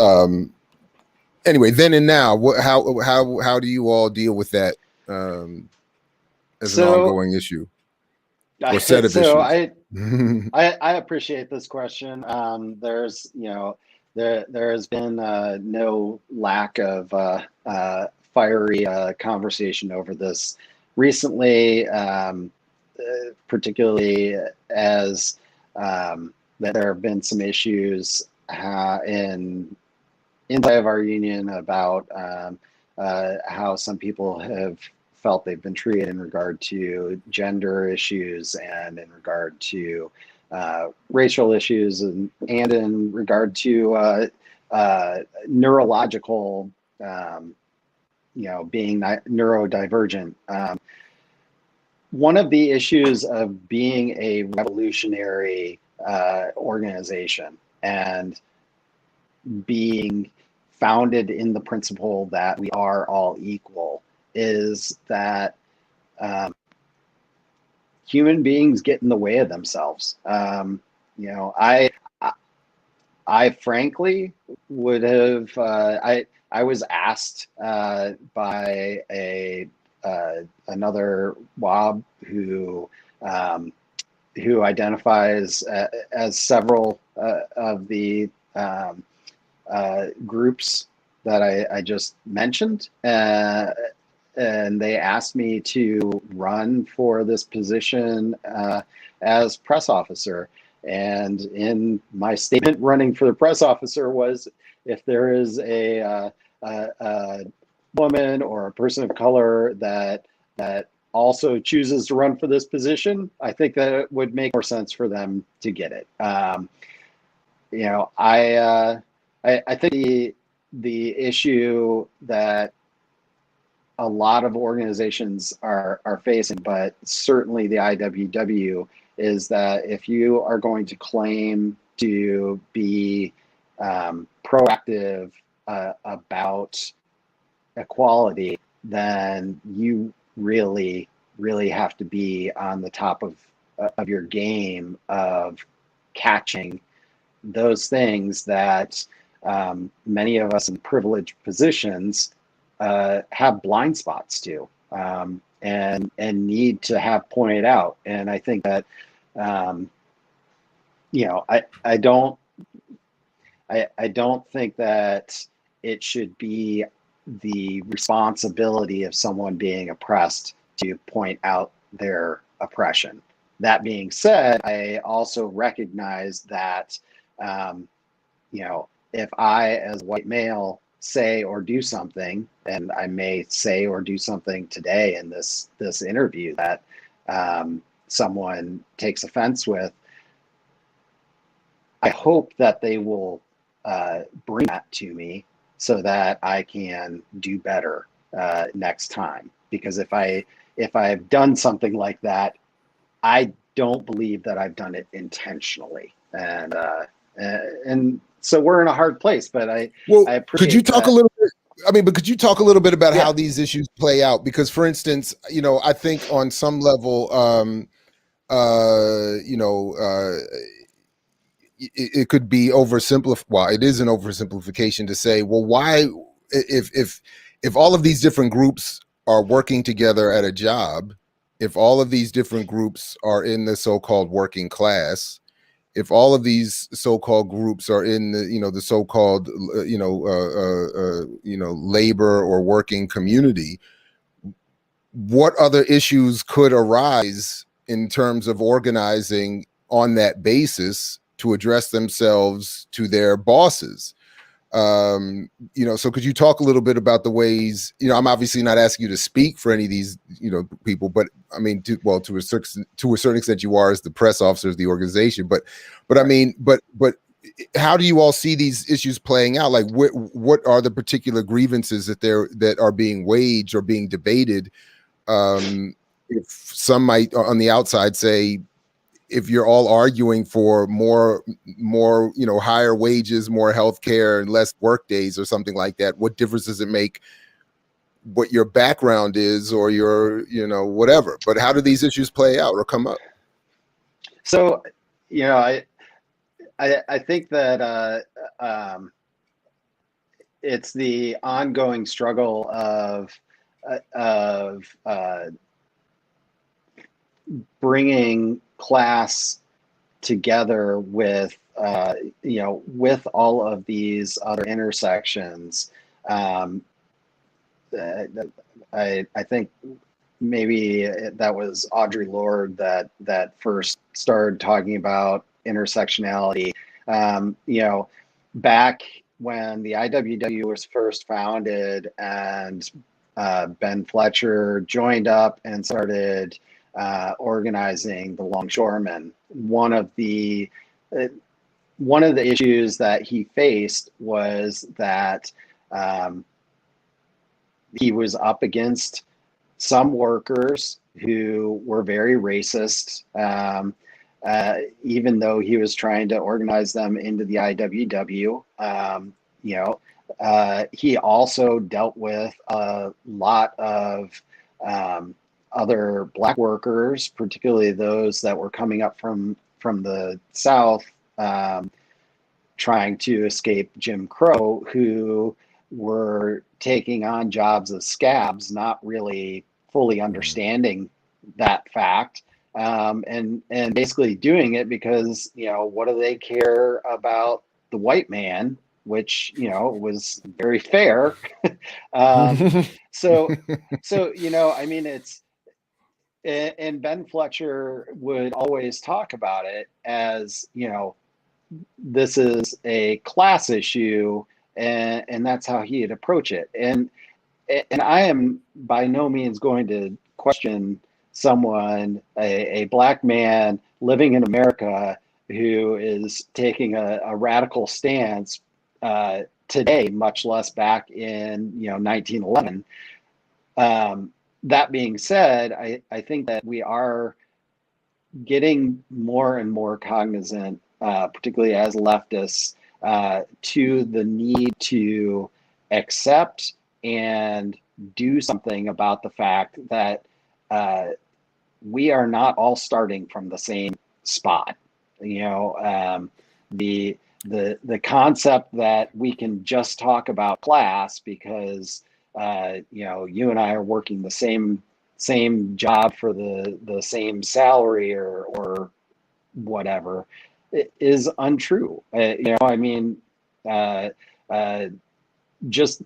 Anyway, then and now, how do you all deal with that as an ongoing issue or set of So issues? I appreciate this question. There has been no lack of fiery conversation over this recently, particularly as that there have been some issues inside of our union about how some people have felt they've been treated in regard to gender issues and in regard to racial issues and in regard to neurological, being neurodivergent. One of the issues of being a revolutionary organization and being founded in the principle that we are all equal is that human beings get in the way of themselves. I frankly would have. I was asked by another WOB who identifies as several of the groups that I just mentioned, and they asked me to run for this position as press officer. And in my statement running for the press officer was, if there is a woman or a person of color that also chooses to run for this position, I think that it would make more sense for them to get it. I think the issue that a lot of organizations are facing, but certainly the IWW, is that if you are going to claim to be proactive about equality, then you really, really have to be on the top of your game of catching those things that many of us in privileged positions have blind spots to, and need to have pointed out. And I think that I don't think that it should be the responsibility of someone being oppressed to point out their oppression. That being said, I also recognize that if I, as a white male, say or do something, and I may say or do something today in this interview that someone takes offense with, I hope that they will bring that to me so that I can do better next time. Because if I've done something like that, I don't believe that I've done it intentionally. And so we're in a hard place, but I appreciate. Could you talk a little bit? I mean, but could you talk a little bit about how these issues play out? Because, for instance, I think on some level, it could be oversimplified. Well, it is an oversimplification to say, well, why, if all of these different groups are working together at a job, if all of these different groups are in the so-called working class, if all of these so-called groups are in the the so-called labor or working community, what other issues could arise in terms of organizing on that basis to address themselves to their bosses? So could you talk a little bit about the ways, I'm obviously not asking you to speak for any of these, people, but I mean, to a certain extent you are as the press officer of the organization, but I mean, but how do you all see these issues playing out? Like what are the particular grievances that are being waged or being debated? If some might on the outside say, if you're all arguing for more, higher wages, more healthcare, and less work days or something like that, what difference does it make what your background is or your, whatever? But how do these issues play out or come up? So, I think that it's the ongoing struggle of bringing class together with with all of these other intersections. I think maybe that was Audre Lorde that first started talking about intersectionality. Back when the IWW was first founded and Ben Fletcher joined up and started organizing the Longshoremen, one of the issues that he faced was that he was up against some workers who were very racist, even though he was trying to organize them into the IWW. He also dealt with a lot of other Black workers, particularly those that were coming up from the South, trying to escape Jim Crow, who were taking on jobs as scabs, not really fully understanding that fact, and basically doing it because, what do they care about the white man, which, was very fair. So, I mean, and Ben Fletcher would always talk about it as, this is a class issue, and that's how he'd approach it. And I am by no means going to question someone, a Black man living in America, who is taking a radical stance today, much less back in 1911. That being said, I think that we are getting more and more cognizant, particularly as leftists, to the need to accept and do something about the fact that we are not all starting from the same spot. The concept that we can just talk about class because you and I are working the same job for the same salary or whatever is untrue. Just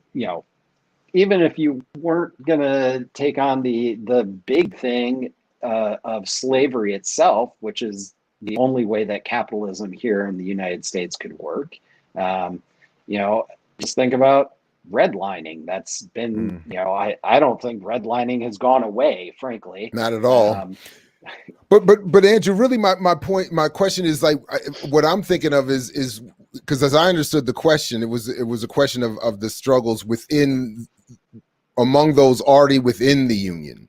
even if you weren't gonna take on the big thing of slavery itself, which is the only way that capitalism here in the United States could work, just think about redlining. That's been, I don't think redlining has gone away, frankly. Not at all. But Andrew, really my question is like, what I'm thinking of is because as I understood the question, it was a question of the struggles among those already within the union.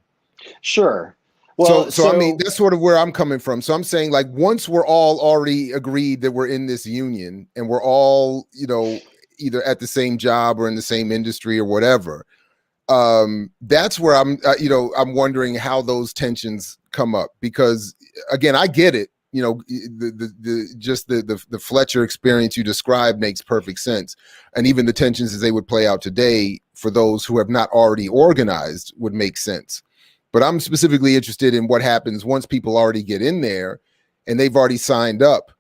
Sure. Well, so I mean, that's sort of where I'm coming from. So I'm saying, like, once we're all already agreed that we're in this union and we're all, either at the same job or in the same industry or whatever, that's where I'm wondering how those tensions come up, because again, I get it. The Fletcher experience you described makes perfect sense. And even the tensions as they would play out today for those who have not already organized would make sense. But I'm specifically interested in what happens once people already get in there and they've already signed up.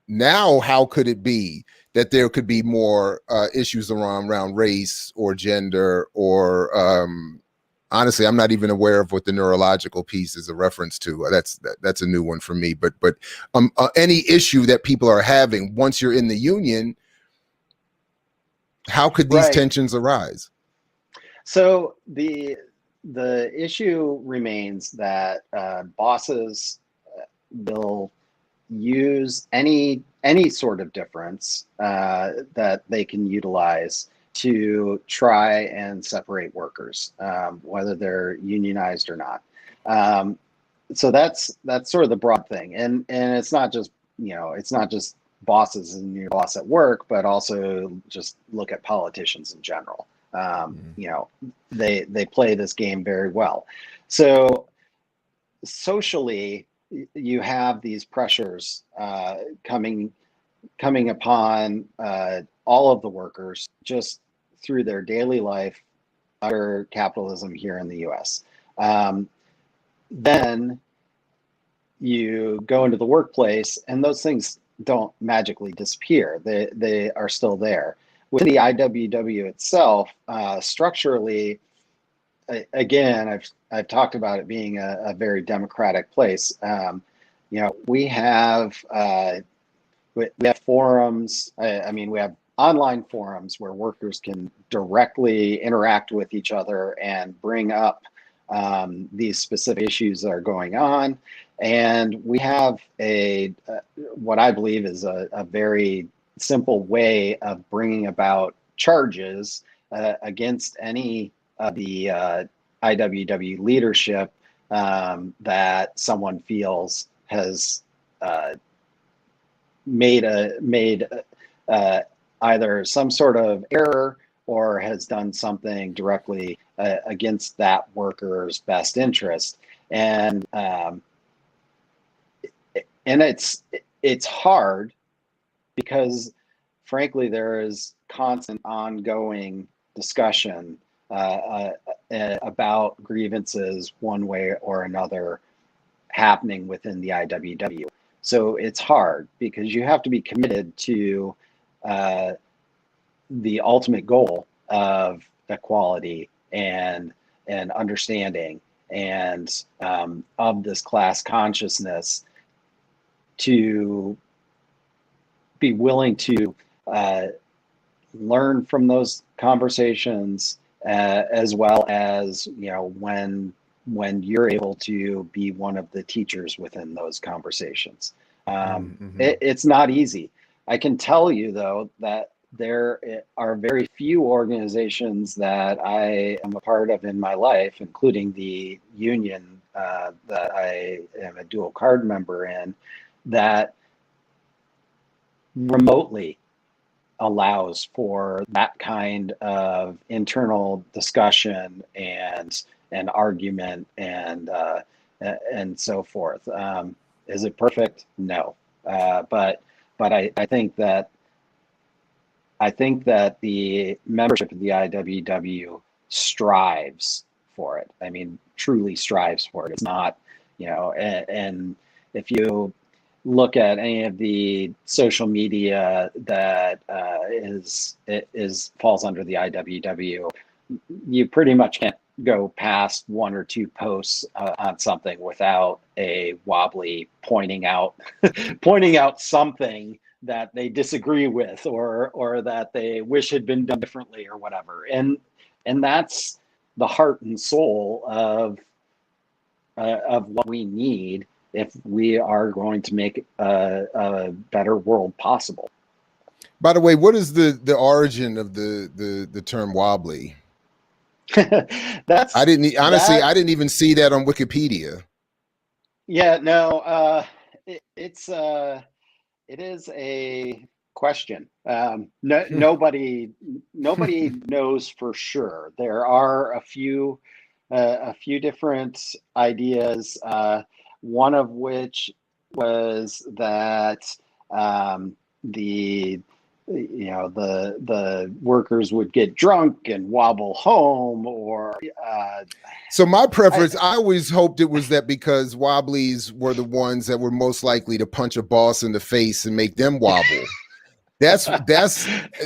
Now, how could it be that there could be more issues around race or gender or honestly, I'm not even aware of what the neurological piece is a reference to. That's a new one for me. But any issue that people are having once you're in the union, How could these Right. tensions arise? So the issue remains that bosses will use any sort of difference that they can utilize to try and separate workers, whether they're unionized or not. So that's sort of the broad thing, and it's not just it's not just bosses and your boss at work, but also just look at politicians in general. They play this game very well. So socially, you have these pressures coming upon all of the workers just through their daily life under capitalism here in the U.S. Then you go into the workplace, and those things don't magically disappear. They are still there. With the IWW itself, structurally, again, I've talked about it being a very democratic place. We have forums. We have online forums where workers can directly interact with each other and bring up these specific issues that are going on. And we have what I believe is a very simple way of bringing about charges against any of the IWW leadership that someone feels has made either some sort of error or has done something directly against that worker's best interest. And it's hard because, frankly, there is constant ongoing discussion about grievances one way or another happening within the IWW. So it's hard because you have to be committed to the ultimate goal of equality and understanding and of this class consciousness, to be willing to learn from those conversations, as well as when you're able to be one of the teachers within those conversations. It's not easy. I can tell you, though, that there are very few organizations that I am a part of in my life, including the union that I am a dual card member in, that remotely allows for that kind of internal discussion and argument and so forth. Is it perfect? No, but I think that the membership of the IWW strives for it. I mean, truly strives for it. It's not, and if you look at any of the social media that falls under the IWW, you pretty much can't go past one or two posts on something without a wobbly pointing out something that they disagree with or that they wish had been done differently or whatever. And that's the heart and soul of what we need if we are going to make a better world possible. By the way, what is the origin of the term wobbly? I didn't even see that on Wikipedia. Yeah, no, it is a question. Nobody knows for sure. There are a few different ideas. One of which was that the workers would get drunk and wobble home, or so my preference, I always hoped it was that because wobblies were the ones that were most likely to punch a boss in the face and make them wobble. That's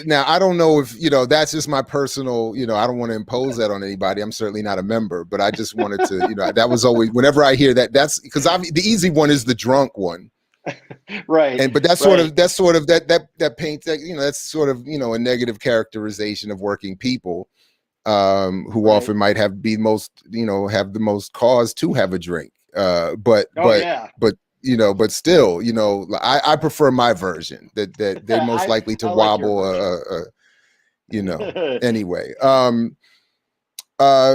now, I don't know if that's just my personal, I don't want to impose that on anybody. I'm certainly not a member, but I just wanted to, that was always, whenever I hear that, that's because the easy one is the drunk one. Right, And but that's sort right, of that paints that, that's sort of, a negative characterization of working people, who right. often might have the most cause to have a drink. But Oh yeah. but still, I prefer my version, that they're most likely to I like your wobble, version. anyway.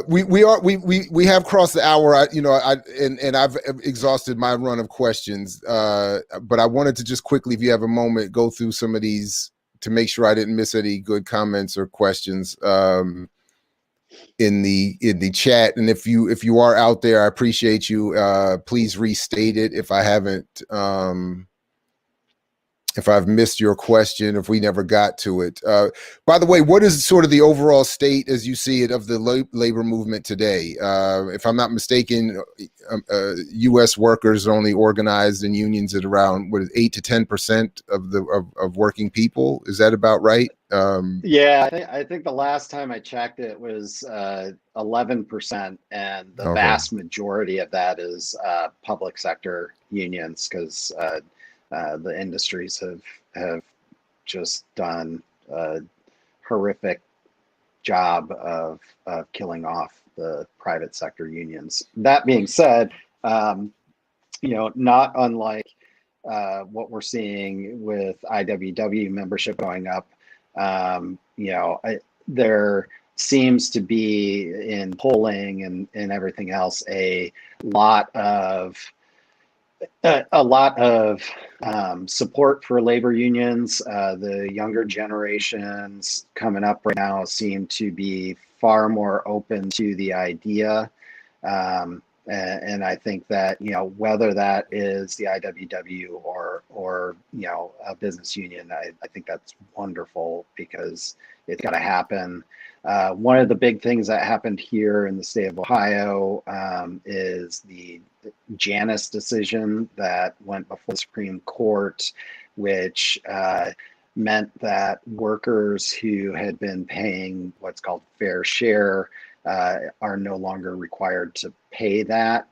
We have crossed the hour. And I've exhausted my run of questions. But I wanted to just quickly, if you have a moment, go through some of these to make sure I didn't miss any good comments or questions in the chat. And if you are out there, I appreciate you. Please restate it if I haven't. If I've missed your question, if we never got to it. By the way, what is sort of the overall state as you see it of the labor movement today? If I'm not mistaken, U.S. workers are only organized in unions at around 8 to 10% of working people. Is that about right? Yeah, I think the last time I checked it was 11%, and the Okay. vast majority of that is public sector unions, because the industries have just done a horrific job of killing off the private sector unions. That being said, not unlike what we're seeing with IWW membership going up, there seems to be, in polling and everything else, lot of a lot of support for labor unions. The younger generations coming up right now seem to be far more open to the idea. And I think that, whether that is the IWW or a business union, I think that's wonderful, because it's got to happen. One of the big things that happened here in the state of Ohio is the Janus decision that went before the Supreme Court, which meant that workers who had been paying what's called fair share are no longer required to pay that.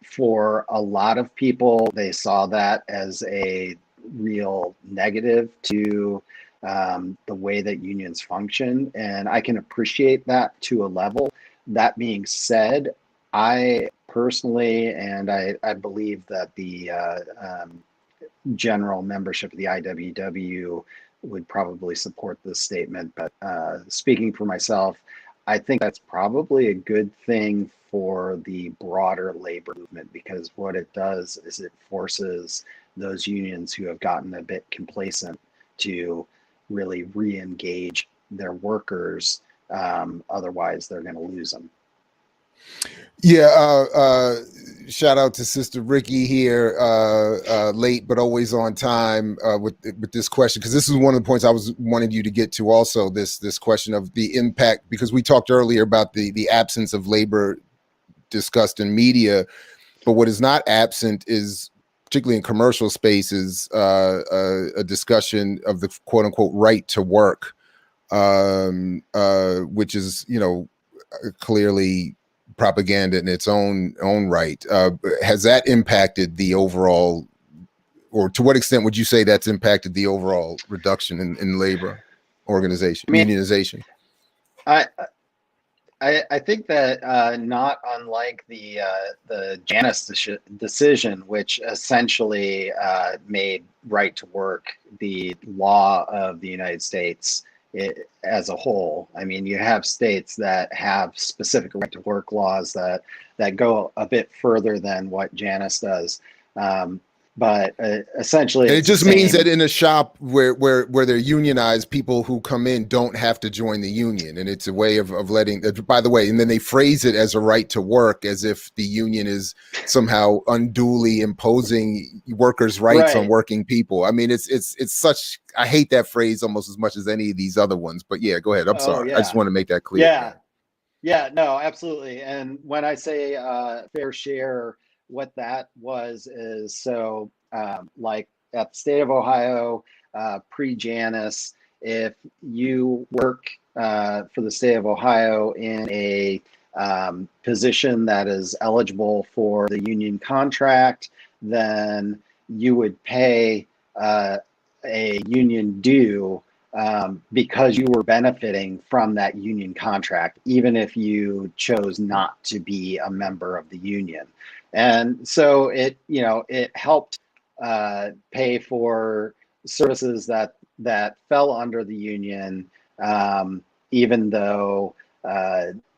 For a lot of people, they saw that as a real negative to the way that unions function, and I can appreciate that to a level. That being said, I personally, and I believe that the general membership of the IWW would probably support this statement, but speaking for myself, I think that's probably a good thing for the broader labor movement, because what it does is it forces those unions who have gotten a bit complacent to really re-engage their workers. Otherwise, they're going to lose them. Yeah, shout out to Sister Ricky here, late but always on time with this question, because this is one of the points I wanted you to get to also, this question of the impact, because we talked earlier about the absence of labor discussed in media, but what is not absent is, particularly in commercial spaces, a discussion of the quote unquote right to work, which is, clearly propaganda in its own right. Has that impacted the overall, or to what extent would you say that's impacted the overall reduction in labor organization, I mean, unionization? I think that not unlike the Janus decision, which essentially made right to work the law of the United States as a whole. I mean, you have states that have specific right to work laws that go a bit further than what Janus does. But essentially, And it it's the just means that same. in a shop where they're unionized, people who come in don't have to join the union. And it's a way of letting, by the way, and then they phrase it as a right to work, as if the union is somehow unduly imposing workers' rights on Right. working people. I mean, it's such, I hate that phrase almost as much as any of these other ones, but yeah, go ahead. I'm Oh, sorry. I just yeah. want to make that clear. Yeah. Yeah, no, absolutely. And when I say fair share, what that was is, so like at the state of Ohio, pre-Janus, if you work for the state of Ohio in a position that is eligible for the union contract, then you would pay a union due because you were benefiting from that union contract, even if you chose not to be a member of the union. And so it helped pay for services that fell under the union, even though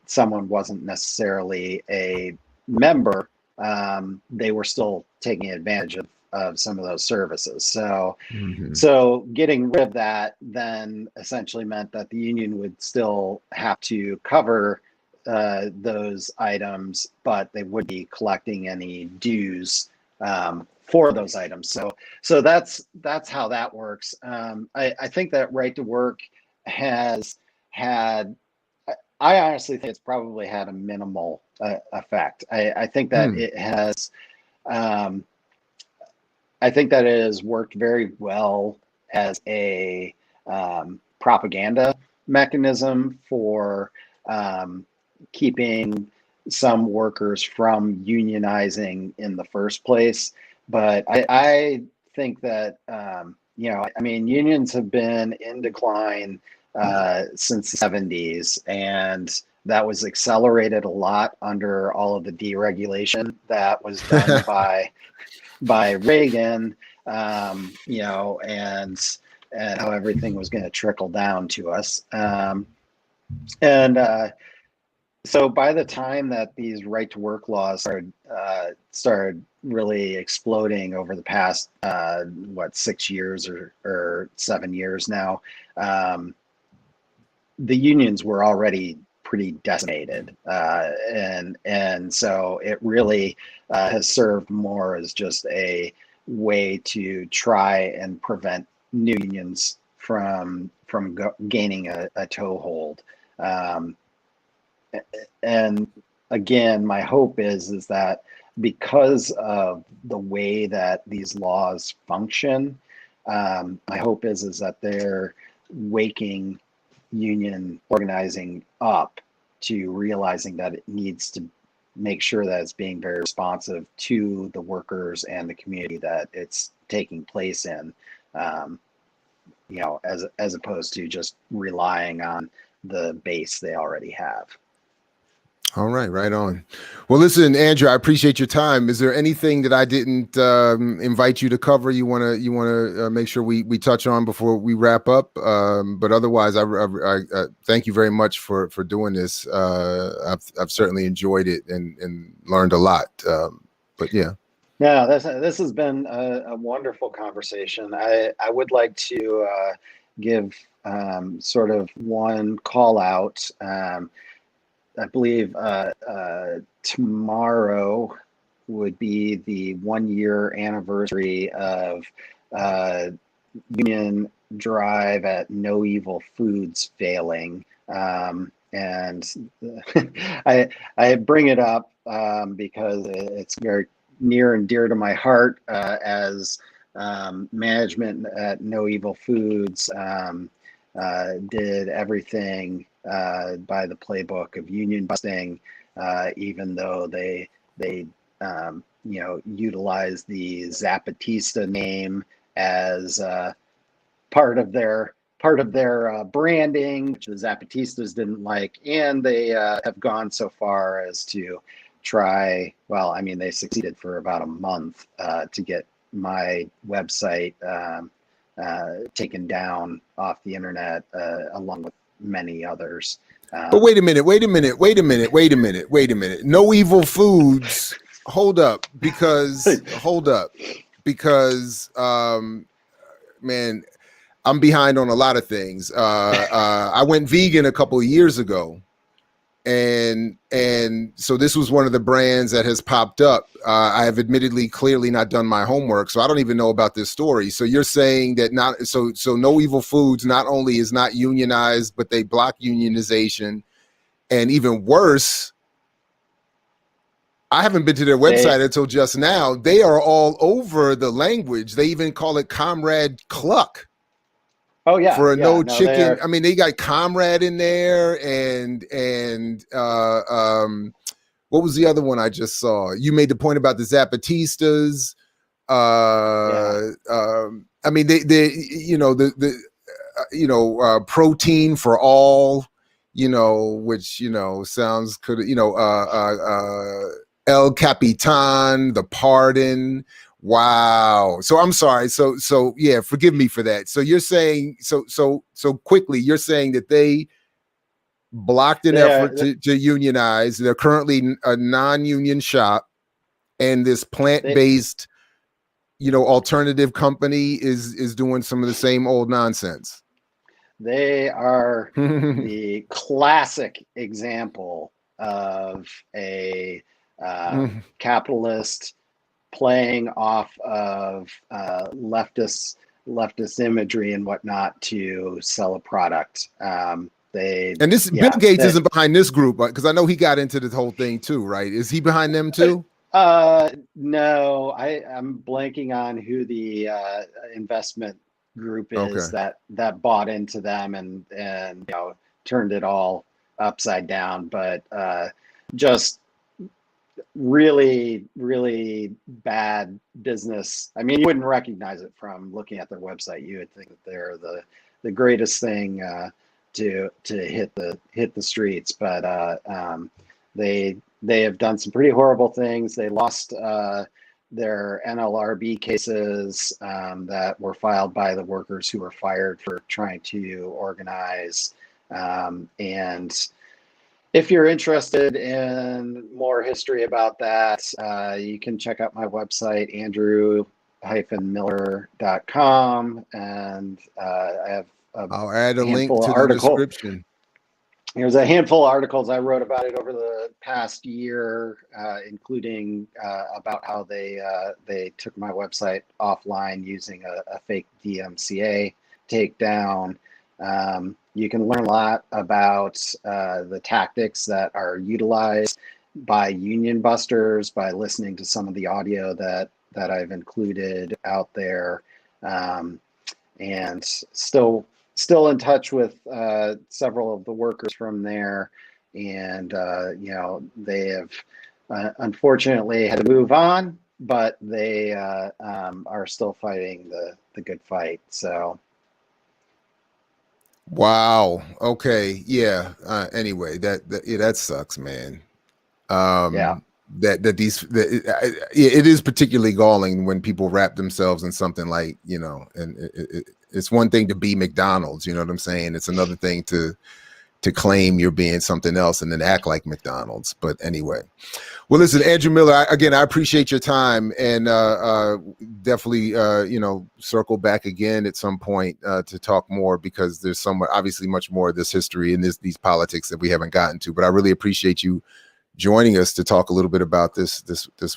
someone wasn't necessarily a member. They were still taking advantage of some of those services. So, so getting rid of that then essentially meant that the union would still have to cover those items, but they would be collecting any dues for those items. So that's how that works. I think that right to work has had. I honestly think it's probably had a minimal effect. I think that it has. I think that it has worked very well as a propaganda mechanism for keeping some workers from unionizing in the first place. But I think that, unions have been in decline since the 70s, and that was accelerated a lot under all of the deregulation that was done by Reagan, and how everything was going to trickle down to us. So by the time that these right to work laws started really exploding over the past 6 years or 7 years now, the unions were already pretty decimated, and so it really has served more as just a way to try and prevent new unions from gaining a toehold. And again, my hope is that because of the way that these laws function, my hope is that they're waking union organizing up to realizing that it needs to make sure that it's being very responsive to the workers and the community that it's taking place in, as opposed to just relying on the base they already have. All right, right on. Well, listen, Andrew, I appreciate your time. Is there anything that I didn't invite you to cover you want to make sure we touch on before we wrap up? But otherwise, I thank you very much for doing this. I've certainly enjoyed it and learned a lot. But yeah. Yeah, this has been a wonderful conversation. I would like to give sort of one call out. I believe tomorrow would be the 1 year anniversary of union drive at No Evil Foods failing. And I bring it up because it's very near and dear to my heart, as management at No Evil Foods did everything by the playbook of union busting, even though they utilize the Zapatista name as part of their branding, which the Zapatistas didn't like, and they have gone so far as to try. Well, I mean, they succeeded for about a month to get my website taken down off the internet, along with many others. But wait a minute. No Evil Foods. Hold up, because man, I'm behind on a lot of things. I went vegan a couple of years ago, and so this was one of the brands that has popped up. I have admittedly clearly not done my homework, so I don't even know about this story. So you're saying that so No Evil Foods not only is not unionized, but they block unionization, and even worse, I haven't been to their website until just now. They are all over the language. They even call it Comrade Cluck. Oh yeah, for a no chicken. I mean, they got Comrade in there, and what was the other one I just saw? You made the point about the Zapatistas. Yeah. I mean, protein for all, which, sounds could, El Capitan, the pardon. Wow. So I'm sorry. So yeah, forgive me for that. So you're saying, so quickly, you're saying that they blocked an effort to unionize. They're currently a non-union shop, and this plant-based, alternative company is doing some of the same old nonsense. They are the classic example of a capitalist playing off of leftist imagery and whatnot to sell a product. And Bill Gates isn't behind this group, because I know he got into this whole thing too, right? Is he behind them too? No, I'm blanking on who the investment group is that bought into them and turned it all upside down. But just really, really bad business. I mean, you wouldn't recognize it from looking at their website. You would think that they're the greatest thing to hit the streets, but they have done some pretty horrible things. They lost their NLRB cases that were filed by the workers who were fired for trying to organize. And if you're interested in more history about that, you can check out my website, andrew-miller.com. And I have I'll add a link to the description. There's a handful of articles I wrote about it over the past year, including about how they took my website offline using a fake DMCA takedown. You can learn a lot about the tactics that are utilized by union busters by listening to some of the audio that I've included out there, and still in touch with several of the workers from there, and they have unfortunately had to move on, but they are still fighting the good fight. So. Wow. Okay. Yeah. Anyway, that sucks, man. Yeah. It is particularly galling when people wrap themselves in something like, and it's one thing to be McDonald's, you know what I'm saying? It's another thing to claim you're being something else and then act like McDonald's. But anyway, well, listen, Andrew Miller, I appreciate your time, and definitely, circle back again at some point to talk more, because there's obviously much more of this history and these politics that we haven't gotten to. But I really appreciate you joining us to talk a little bit about this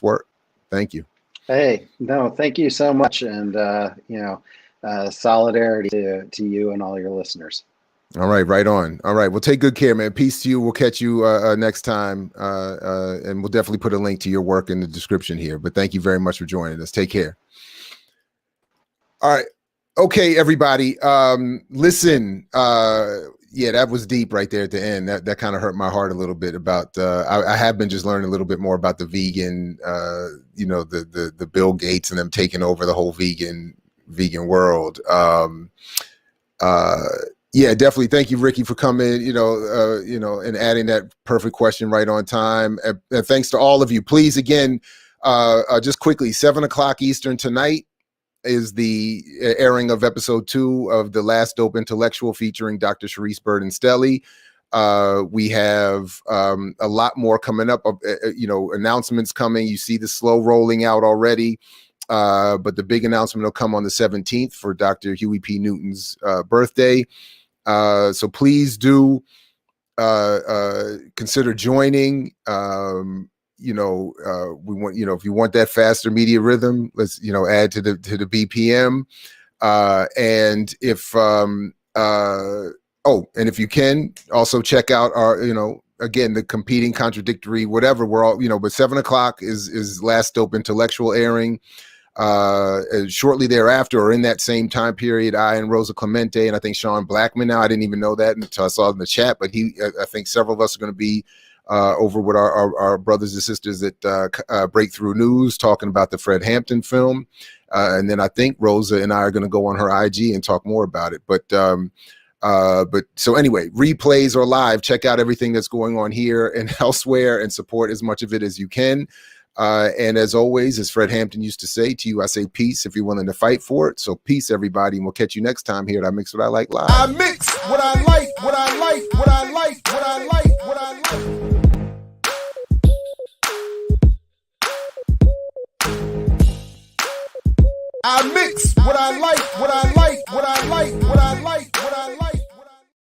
work. Thank you. Hey, no, thank you so much, and solidarity to you and all your listeners. All right, right on. All right, well, take good care, man. Peace to you. We'll catch you next time, and we'll definitely put a link to your work in the description here. But thank you very much for joining us. Take care. All right. Okay, everybody. Listen, yeah, that was deep right there at the end. That kind of hurt my heart a little bit about, I have been just learning a little bit more about the vegan, the Bill Gates and them taking over the whole vegan world. Yeah, definitely. Thank you, Ricky, for coming, and adding that perfect question right on time. And thanks to all of you. Please, again, just quickly, 7:00 Eastern tonight is the airing of episode 2 of The Last Dope Intellectual, featuring Dr. Sharice Burden-Stelly. We have a lot more coming up, announcements coming. You see the slow rolling out already, but the big announcement will come on the 17th for Dr. Huey P. Newton's birthday. So please do consider joining. We want, if you want that faster media rhythm, let's, add to the BPM. And if, and if you can also check out our, again, the competing, contradictory, whatever, we're all, but 7:00 is Last Dope Intellectual airing. Shortly thereafter, or in that same time period, I and Rosa Clemente, and I think Sean Blackman now, I didn't even know that until I saw it in the chat, but I think several of us are going to be over with our brothers and sisters at Breakthrough News, talking about the Fred Hampton film. And then I think Rosa and I are going to go on her IG and talk more about it. But so anyway, replays or live, check out everything that's going on here and elsewhere and support as much of it as you can. And as always, as Fred Hampton used to say, to you, I say peace if you're willing to fight for it. So peace, everybody, and we'll catch you next time here at I Mix What I Like Live. I mix what I like, what I like, what I like, what I like, what I like. I mix what I like, what I like, what I like, what I like, what I like.